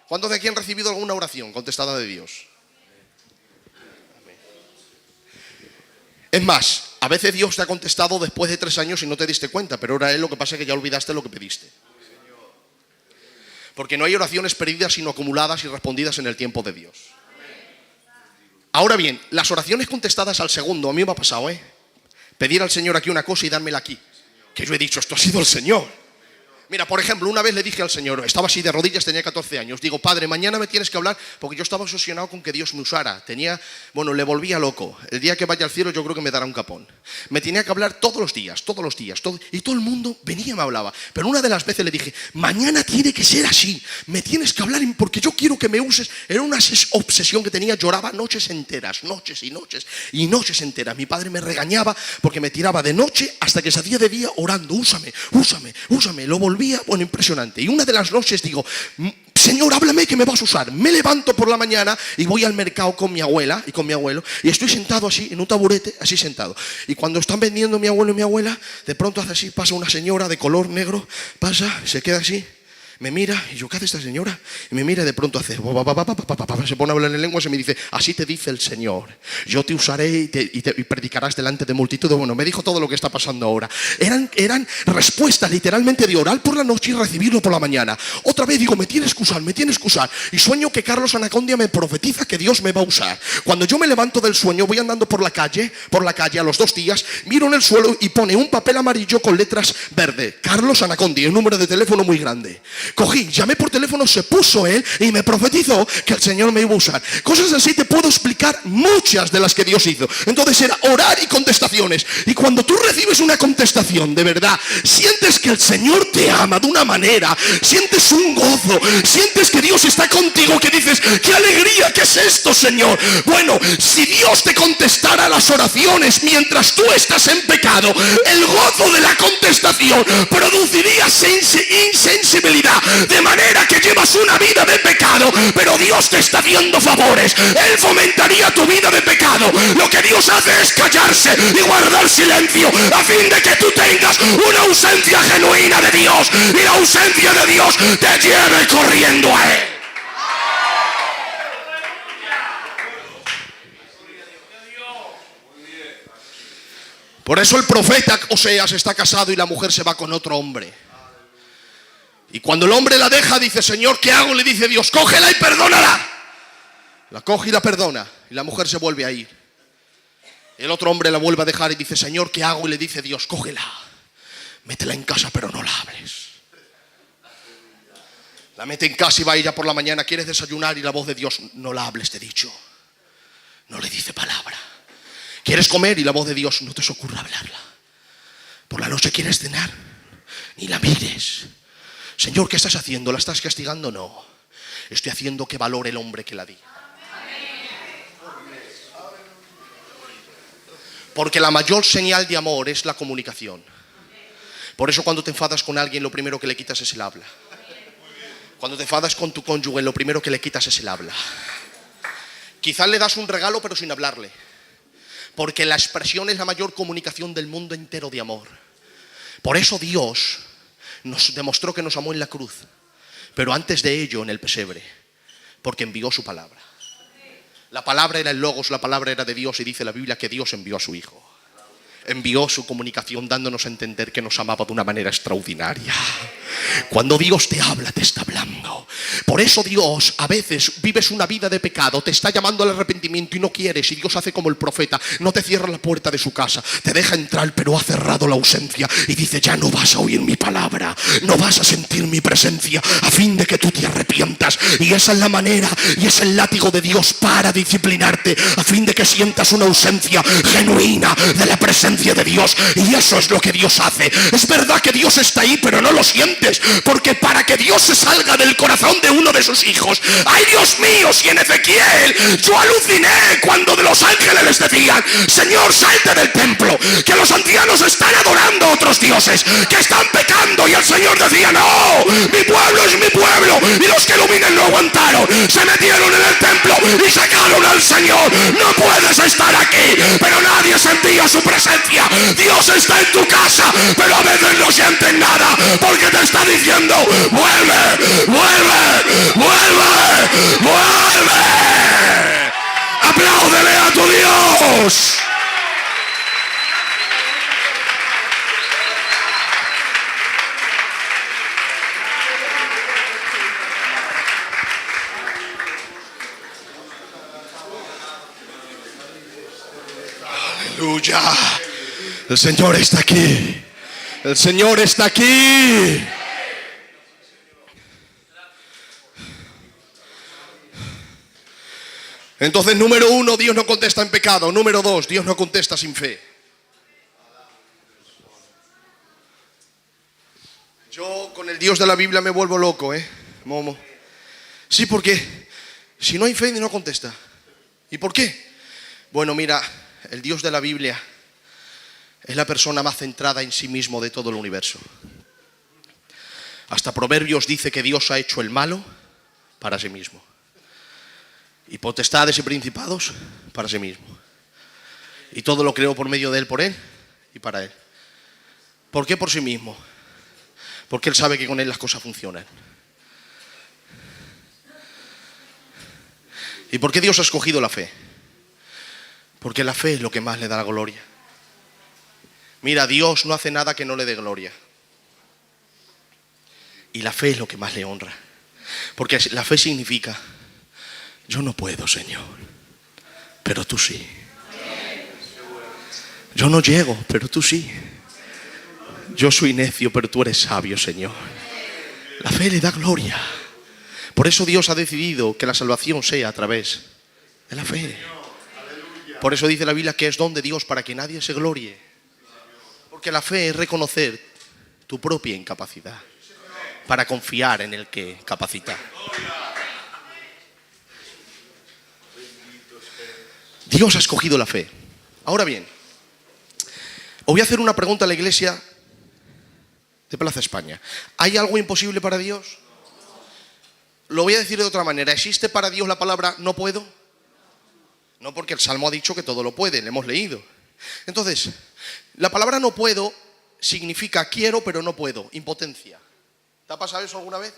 A: ¿Cuántos de aquí han recibido alguna oración contestada de Dios? Es más, a veces Dios te ha contestado después de 3 años y no te diste cuenta, pero ahora es lo que pasa, es que ya olvidaste lo que pediste. Porque no hay oraciones perdidas sino acumuladas y respondidas en el tiempo de Dios. Ahora bien, las oraciones contestadas al segundo, a mí me ha pasado, pedir al Señor aquí una cosa y dármela aquí. Que yo he dicho, esto ha sido el Señor. Mira, por ejemplo, una vez le dije al Señor, estaba así de rodillas, tenía 14 años. Digo, Padre, mañana me tienes que hablar, porque yo estaba obsesionado con que Dios me usara. Le volvía loco. El día que vaya al cielo yo creo que me dará un capón. Me tenía que hablar todos los días. Y todo el mundo venía y me hablaba. Pero una de las veces le dije, mañana tiene que ser así. Me tienes que hablar porque yo quiero que me uses. Era una obsesión que tenía, lloraba noches enteras, noches y noches y noches enteras. Mi padre me regañaba porque me tiraba de noche hasta que se hacía de día orando, úsame. Lo volvía, impresionante. Y una de las noches digo, Señor, háblame que me vas a usar. Me levanto por la mañana y voy al mercado con mi abuela y con mi abuelo y estoy sentado así en un taburete, así sentado. Y cuando están vendiendo mi abuelo y mi abuela, de pronto hace así, pasa una señora de color negro, pasa, se queda así, me mira y yo, ¿qué hace esta señora? Y me mira y de pronto hace, se pone a hablar en lenguas y me dice, así te dice el Señor, yo te usaré y predicarás delante de multitud. Bueno, me dijo todo lo que está pasando ahora. Eran respuestas literalmente de orar por la noche y recibirlo por la mañana. Otra vez digo, me tienes que usar. Y sueño que Carlos Anacondia me profetiza que Dios me va a usar. Cuando yo me levanto del sueño, voy andando por la calle a los 2 días, miro en el suelo y pone un papel amarillo con letras verde, Carlos Anacondia, un número de teléfono muy grande. Cogí, llamé por teléfono, se puso él y me profetizó que el Señor me iba a usar. Cosas así te puedo explicar muchas de las que Dios hizo. Entonces era orar y contestaciones. Y cuando tú recibes una contestación de verdad, sientes que el Señor te ama de una manera, sientes un gozo, sientes que Dios está contigo, que dices, qué alegría, ¿qué es esto, Señor? Bueno, si Dios te contestara las oraciones mientras tú estás en pecado, el gozo de la contestación produciría insensibilidad. De manera que llevas una vida de pecado, pero Dios te está haciendo favores. Él fomentaría tu vida de pecado. Lo que Dios hace es callarse y guardar silencio a fin de que tú tengas una ausencia genuina de Dios y la ausencia de Dios te lleve corriendo a Él. Por eso el profeta Oseas está casado y la mujer se va con otro hombre. Y cuando el hombre la deja, dice, Señor, ¿qué hago? Le dice Dios, cógela y perdónala. La coge y la perdona. Y la mujer se vuelve a ir. El otro hombre la vuelve a dejar y dice, Señor, ¿qué hago? Y le dice Dios, cógela, métela en casa, pero no la hables. La mete en casa y va ella por la mañana, quieres desayunar, y la voz de Dios, no la hables, te he dicho. No le dice palabra. ¿Quieres comer? Y la voz de Dios, no te se ocurra hablarla. Por la noche quieres cenar, ni la mires. Señor, ¿qué estás haciendo? ¿La estás castigando? No. estoy haciendo que valore el hombre que la di. Porque la mayor señal de amor es la comunicación. Por eso cuando te enfadas con alguien, lo primero que le quitas es el habla. Cuando te enfadas con tu cónyuge, lo primero que le quitas es el habla. Quizás le das un regalo pero sin hablarle. Porque la expresión es la mayor comunicación del mundo entero de amor. Por eso Dios nos demostró que nos amó en la cruz. Pero antes de ello en el pesebre. Porque envió su palabra. La palabra era el Logos, la palabra era de Dios, y dice la Biblia que Dios envió a su Hijo. Envió su comunicación dándonos a entender que nos amaba de una manera extraordinaria. Cuando Dios te habla, te está hablando. Por eso Dios, a veces vives una vida de pecado, te está llamando al arrepentimiento y no quieres, y Dios hace como el profeta, no te cierra la puerta de su casa, te deja entrar pero ha cerrado la ausencia y dice, ya no vas a oír mi palabra, no vas a sentir mi presencia, a fin de que tú te arrepientas. Y esa es la manera y es el látigo de Dios para disciplinarte, a fin de que sientas una ausencia genuina de la presencia de Dios. Y eso es lo que Dios hace. Es verdad que Dios está ahí, pero no lo sientes, porque para que Dios se salga del corazón de uno de sus hijos, ay Dios mío, si en Ezequiel yo aluciné cuando de los ángeles les decían, Señor, salte del templo, que los ancianos están adorando a otros dioses, que están pecando, y el Señor decía, no, mi pueblo es mi pueblo. Y los querubines no aguantaron, se metieron en el templo y sacaron al Señor. No puedes estar aquí, pero nadie sentía su presencia. Dios está en tu casa, pero a veces no sientes nada, porque te está diciendo, vuelve, vuelve, vuelve, vuelve. Apláudele a tu Dios. Aleluya. El Señor está aquí. El Señor está aquí. Entonces, número 1, Dios no contesta en pecado. Número 2, Dios no contesta sin fe. Yo con el Dios de la Biblia me vuelvo loco, Momo. Sí, porque si no hay fe, no contesta. ¿Y por qué? Bueno, mira, el Dios de la Biblia es la persona más centrada en sí mismo de todo el universo. Hasta Proverbios dice que Dios ha hecho el malo para sí mismo. Y potestades y principados para sí mismo. Y todo lo creó por medio de Él, por Él y para Él. ¿Por qué por sí mismo? Porque Él sabe que con Él las cosas funcionan. ¿Y por qué Dios ha escogido la fe? Porque la fe es lo que más le da la gloria. Mira, Dios no hace nada que no le dé gloria. Y la fe es lo que más le honra. Porque la fe significa, yo no puedo, Señor, pero tú sí. Yo no llego, pero tú sí. Yo soy necio, pero tú eres sabio, Señor. La fe le da gloria. Por eso Dios ha decidido que la salvación sea a través de la fe. Por eso dice la Biblia que es don de Dios para que nadie se glorie. Porque la fe es reconocer tu propia incapacidad para confiar en el que capacita. Dios ha escogido la fe. Ahora bien, os voy a hacer una pregunta a la iglesia de Plaza España. ¿Hay algo imposible para Dios? Lo voy a decir de otra manera. ¿Existe para Dios la palabra no puedo? No, porque el Salmo ha dicho que todo lo puede, le hemos leído. Entonces, la palabra no puedo significa quiero pero no puedo, impotencia. ¿Te ha pasado eso alguna vez?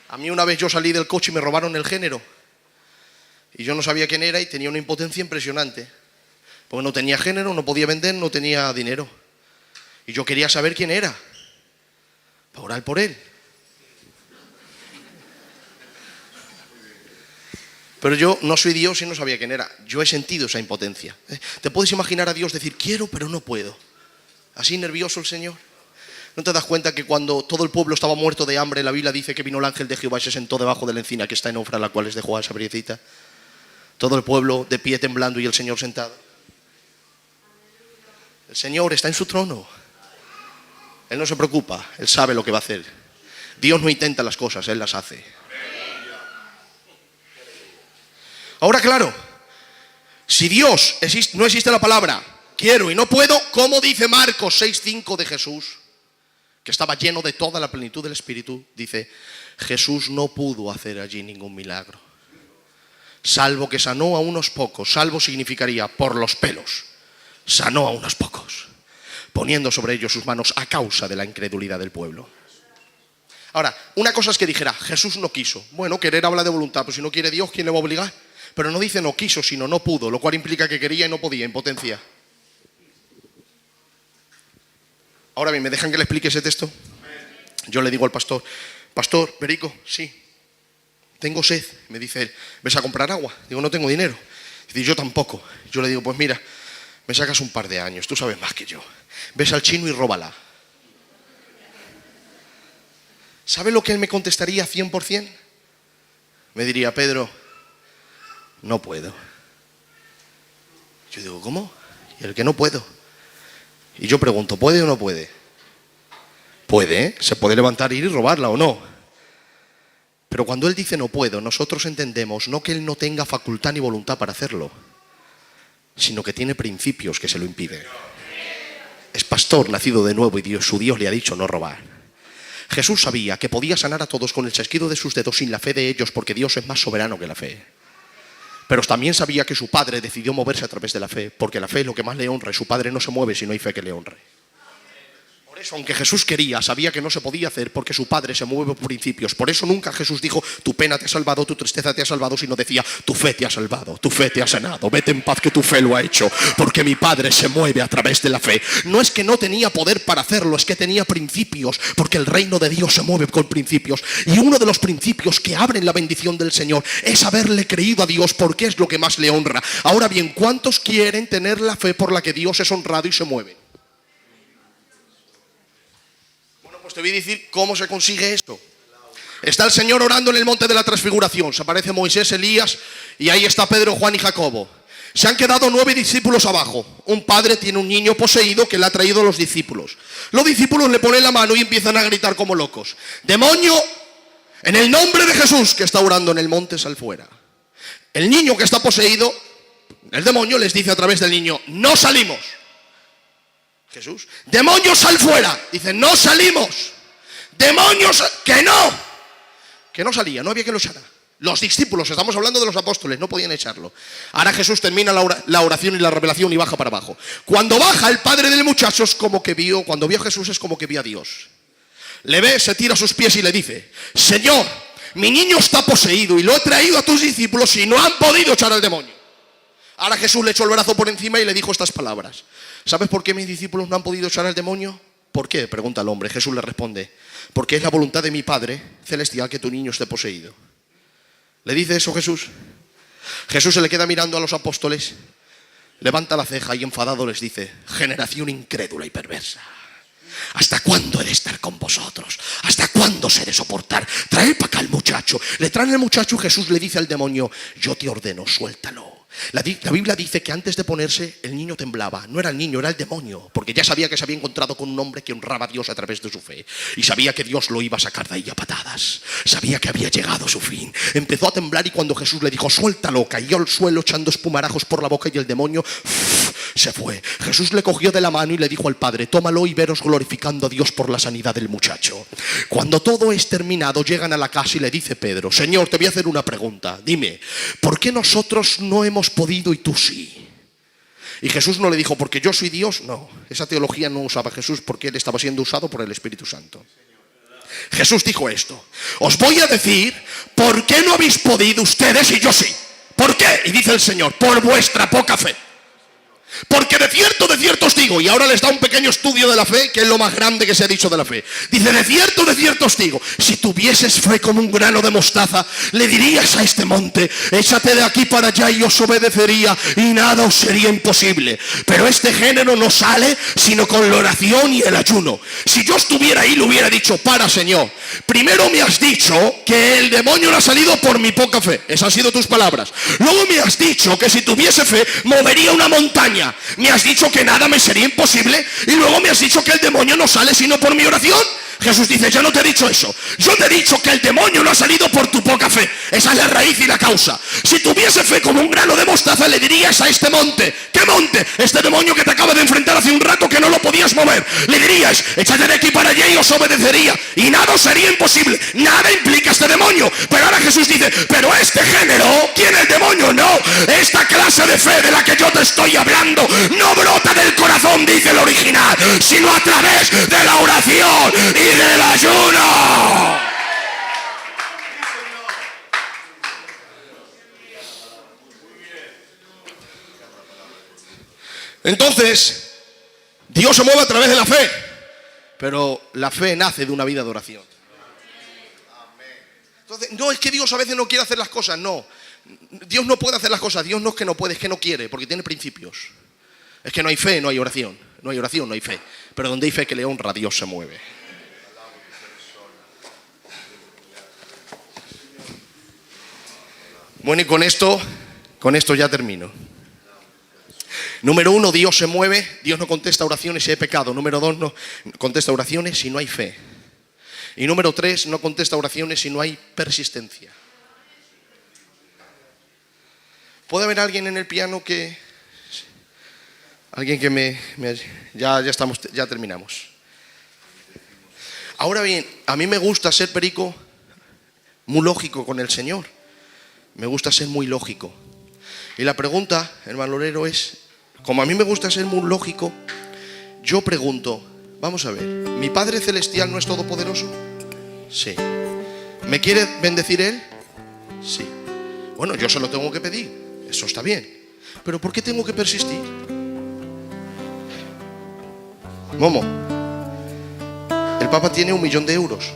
A: A mí una vez yo salí del coche y me robaron el género. Y yo no sabía quién era y tenía una impotencia impresionante. Porque no tenía género, no podía vender, no tenía dinero. Y yo quería saber quién era, para orar por él. Pero yo no soy Dios y no sabía quién era. Yo he sentido esa impotencia. ¿Te puedes imaginar a Dios decir, quiero pero no puedo? Así nervioso el Señor. ¿No te das cuenta que cuando todo el pueblo estaba muerto de hambre, la Biblia dice que vino el ángel de Jehová y se sentó debajo de la encina que está en Ofra, la cual es de Joás, esa briecita? Todo el pueblo de pie temblando y el Señor sentado. El Señor está en su trono. Él no se preocupa, Él sabe lo que va a hacer. Dios no intenta las cosas, Él las hace. Ahora, claro, si Dios no existe la palabra quiero y no puedo, ¿cómo dice Marcos 6:5 de Jesús? Que estaba lleno de toda la plenitud del Espíritu. Dice, Jesús no pudo hacer allí ningún milagro, salvo que sanó a unos pocos. Salvo significaría por los pelos. Sanó a unos pocos, poniendo sobre ellos sus manos a causa de la incredulidad del pueblo. Ahora, una cosa es que dijera, Jesús no quiso. Bueno, querer habla de voluntad, pues si no quiere Dios, ¿quién le va a obligar? Pero no dice no quiso, sino no pudo, lo cual implica que quería y no podía, impotencia. Ahora bien, ¿me dejan que le explique ese texto? Yo le digo al pastor, pastor, Perico, sí, tengo sed. Me dice él, ¿ves a comprar agua? Digo, no tengo dinero. Dice, yo tampoco. Yo le digo, pues mira, me sacas un par de años, tú sabes más que yo. Ves al chino y róbala. ¿Sabe lo que él me contestaría 100%? Me diría, Pedro, no puedo. Yo digo, ¿cómo? ¿Y el que no puedo? Y yo pregunto, ¿puede o no puede? Puede, ¿eh? Se puede levantar, ir y robarla o no. Pero cuando él dice no puedo, nosotros entendemos no que él no tenga facultad ni voluntad para hacerlo, sino que tiene principios que se lo impiden. Es pastor nacido de nuevo y su Dios le ha dicho no robar. Jesús sabía que podía sanar a todos con el chasquido de sus dedos sin la fe de ellos, porque Dios es más soberano que la fe. Pero también sabía que su Padre decidió moverse a través de la fe, porque la fe es lo que más le honra y su Padre no se mueve si no hay fe que le honre. Por eso, aunque Jesús quería, sabía que no se podía hacer porque su Padre se mueve por principios. Por eso nunca Jesús dijo, tu pena te ha salvado, tu tristeza te ha salvado, sino decía, tu fe te ha salvado, tu fe te ha sanado, vete en paz que tu fe lo ha hecho, porque mi Padre se mueve a través de la fe. No es que no tenía poder para hacerlo, es que tenía principios, porque el reino de Dios se mueve con principios. Y uno de los principios que abren la bendición del Señor es haberle creído a Dios, porque es lo que más le honra. Ahora bien, ¿cuántos quieren tener la fe por la que Dios es honrado y se mueve? Pues te voy a decir cómo se consigue esto. Está el Señor orando en el monte de la transfiguración. Se aparece Moisés, Elías y ahí está Pedro, Juan y Jacobo. Se han quedado 9 discípulos abajo. Un padre tiene un niño poseído que le ha traído a los discípulos. Los discípulos le ponen la mano y empiezan a gritar como locos. Demonio, en el nombre de Jesús, que está orando en el monte, sal fuera. El niño que está poseído, el demonio les dice a través del niño, no salimos. Jesús, demonios, sal fuera. Dice, no salimos. Demonios, que no salía, no había que lo echara. Los discípulos, estamos hablando de los apóstoles, no podían echarlo. Ahora Jesús termina la oración y la revelación y baja para abajo. Cuando baja, el padre del muchacho es como que vio, cuando vio a Jesús es como que vio a Dios. Le ve, se tira a sus pies y le dice, Señor, mi niño está poseído y lo he traído a tus discípulos y no han podido echar al demonio. Ahora Jesús le echó el brazo por encima y le dijo estas palabras. ¿Sabes por qué mis discípulos no han podido echar al demonio? ¿Por qué? Pregunta el hombre. Jesús le responde, porque es la voluntad de mi Padre celestial que tu niño esté poseído. ¿Le dice eso Jesús? Jesús se le queda mirando a los apóstoles, levanta la ceja y enfadado les dice, generación incrédula y perversa. ¿Hasta cuándo he de estar con vosotros? ¿Hasta cuándo os he de soportar? Traed para acá al muchacho. Le traen al muchacho y Jesús le dice al demonio, yo te ordeno, suéltalo. La Biblia dice que antes de ponerse el niño temblaba. No era el niño, era el demonio, porque ya sabía que se había encontrado con un hombre que honraba a Dios a través de su fe y sabía que Dios lo iba a sacar de ahí a patadas. Sabía que había llegado su fin. Empezó a temblar y cuando Jesús le dijo suéltalo, cayó al suelo echando espumarajos por la boca y el demonio se fue. Jesús le cogió de la mano y le dijo al Padre, tómalo y veros glorificando a Dios por la sanidad del muchacho. Cuando todo es terminado, llegan a la casa y le dice Pedro, Señor, te voy a hacer una pregunta. Dime, ¿por qué nosotros no hemos podido y tú sí? Y Jesús no le dijo, porque yo soy Dios. No, esa teología no usaba Jesús porque él estaba siendo usado por el Espíritu Santo. Jesús dijo esto, os voy a decir por qué no habéis podido ustedes y yo sí. ¿Por qué? Y dice el Señor, por vuestra poca fe. Porque de cierto os digo, y ahora les da un pequeño estudio de la fe, que es lo más grande que se ha dicho de la fe. Dice, de cierto os digo, si tuvieses fe como un grano de mostaza, le dirías a este monte, échate de aquí para allá y os obedecería, y nada os sería imposible. Pero este género no sale sino con la oración y el ayuno. Si yo estuviera ahí, le hubiera dicho, para Señor, primero me has dicho que el demonio no ha salido por mi poca fe. Esas han sido tus palabras. Luego me has dicho que si tuviese fe, movería una montaña. Me has dicho que nada me sería imposible y luego me has dicho que el demonio no sale sino por mi oración. Jesús dice, yo no te he dicho eso. Yo te he dicho que el demonio no ha salido por tu poca fe. Esa es la raíz y la causa. Si tuviese fe como un grano de mostaza, le dirías a este monte, ¿qué monte? Este demonio que te acaba de enfrentar hace un rato que no lo podías mover. Le dirías, échate de aquí para allá y os obedecería. Y nada os sería imposible. Nada implica este demonio. Pero ahora Jesús dice, pero este género tiene el demonio. No, esta clase de fe de la que yo te estoy hablando no brota del corazón, dice el original, sino a través de la oración y del ayuno. Entonces, Dios se mueve a través de la fe, pero la fe nace de una vida de oración. Entonces, no es que Dios a veces no quiere hacer las cosas, no. Dios no puede hacer las cosas, Dios no es que no puede, es que no quiere, porque tiene principios. Es que no hay fe, no hay oración. No hay oración, no hay fe. Pero donde hay fe que le honra, Dios se mueve. Bueno, y con esto ya termino. Número 1, Dios se mueve. Dios no contesta oraciones si hay pecado. Número 2, no contesta oraciones si no hay fe. Y número 3, no contesta oraciones si no hay persistencia. ¿Puede haber alguien en el piano que... Alguien que ya terminamos. Ahora bien, a mí me gusta ser perico muy lógico con el Señor. Me gusta ser muy lógico. Y la pregunta, hermano Lorero, es, como a mí me gusta ser muy lógico, yo pregunto, vamos a ver, ¿mi Padre Celestial no es todopoderoso? Sí. ¿Me quiere bendecir Él? Sí. Bueno, yo se lo tengo que pedir, eso está bien. Pero ¿por qué tengo que persistir? Momo, el Papa tiene 1 millón de euros.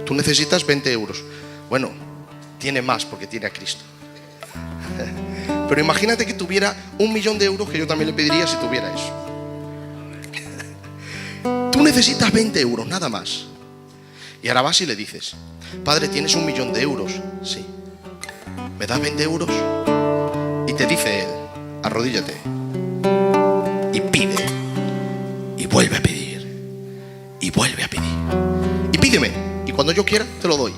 A: Tú necesitas 20 euros. Bueno, tiene más porque tiene a Cristo. Pero imagínate que tuviera 1 millón de euros, que yo también le pediría si tuviera eso. Tú necesitas 20 euros, nada más. Y ahora vas y le dices, Padre, ¿tienes 1 millón de euros? Sí. ¿Me das 20 euros? Y te dice él, arrodíllate y pide. Y vuelve a pedir. Y vuelve a pedir. Y pídeme. Y cuando yo quiera, te lo doy.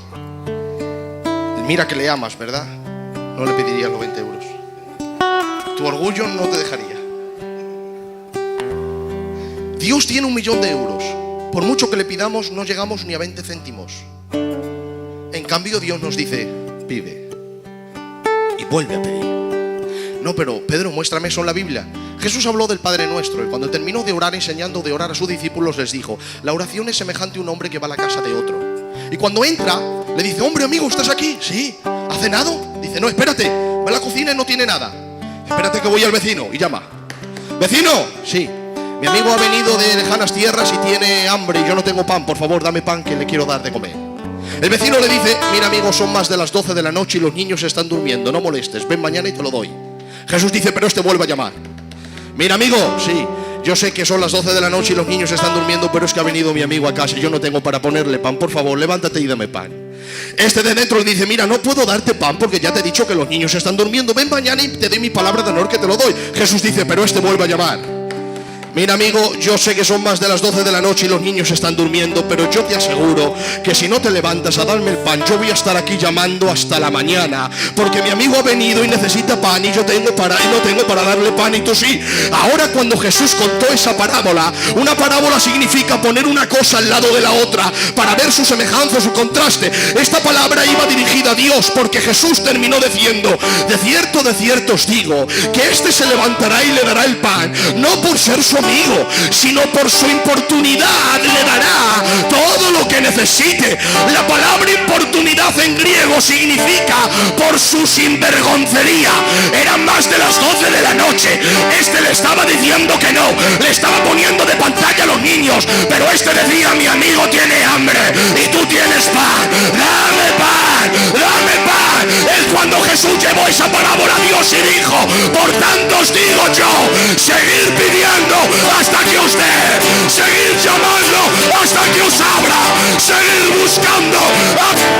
A: Mira que le amas, ¿verdad? No le pedirías los 20 euros. Tu orgullo no te dejaría. Dios tiene 1 millón de euros. Por mucho que le pidamos, no llegamos ni a 20 céntimos. En cambio, Dios nos dice, pide. Y vuelve a pedir. No, pero Pedro, muéstrame eso en la Biblia. Jesús habló del Padre Nuestro y cuando terminó de orar, enseñando de orar a sus discípulos, les dijo, la oración es semejante a un hombre que va a la casa de otro. Y cuando entra, le dice, hombre, amigo, ¿estás aquí? Sí. ¿Has cenado? Dice, no, espérate, va a la cocina y no tiene nada. Espérate que voy al vecino. Y llama, ¿vecino? Sí. Mi amigo ha venido de lejanas tierras y tiene hambre y yo no tengo pan. Por favor, dame pan que le quiero dar de comer. El vecino le dice, mira, amigo, son más de las 12 de la noche y los niños están durmiendo. No molestes, ven mañana y te lo doy. Jesús dice, pero este vuelve a llamar. Mira, amigo, sí, yo sé que son las 12 de la noche y los niños están durmiendo, pero es que ha venido mi amigo a casa y yo no tengo para ponerle pan. Por favor, levántate y dame pan. Este de dentro le dice, mira, no puedo darte pan porque ya te he dicho que los niños están durmiendo. Ven mañana y te doy mi palabra de honor que te lo doy. Jesús dice, pero este vuelve a llamar. Mira, amigo, yo sé que son más de las 12 de la noche y los niños están durmiendo, pero yo te aseguro que si no te levantas a darme el pan, yo voy a estar aquí llamando hasta la mañana, porque mi amigo ha venido y necesita pan y yo no tengo para darle pan y tú sí. Ahora, cuando Jesús contó esa parábola, una parábola significa poner una cosa al lado de la otra para ver su semejanza, su contraste. Esta palabra iba dirigida a Dios, porque Jesús terminó diciendo, de cierto os digo, que este se levantará y le dará el pan, no por ser su amigo, sino por su importunidad le dará todo lo que necesite. La palabra importunidad en griego significa por su sinvergoncería. Eran más de las 12 de la noche. Este le estaba diciendo que no, le estaba poniendo de pantalla a los niños, pero este decía, mi amigo tiene hambre y tú tienes pan, dame pan, dame pan. Es cuando Jesús llevó esa parábola a Dios y dijo, por tanto os digo yo, seguid pidiendo hasta que os dé, seguid llamando hasta que os abra, seguid buscando hasta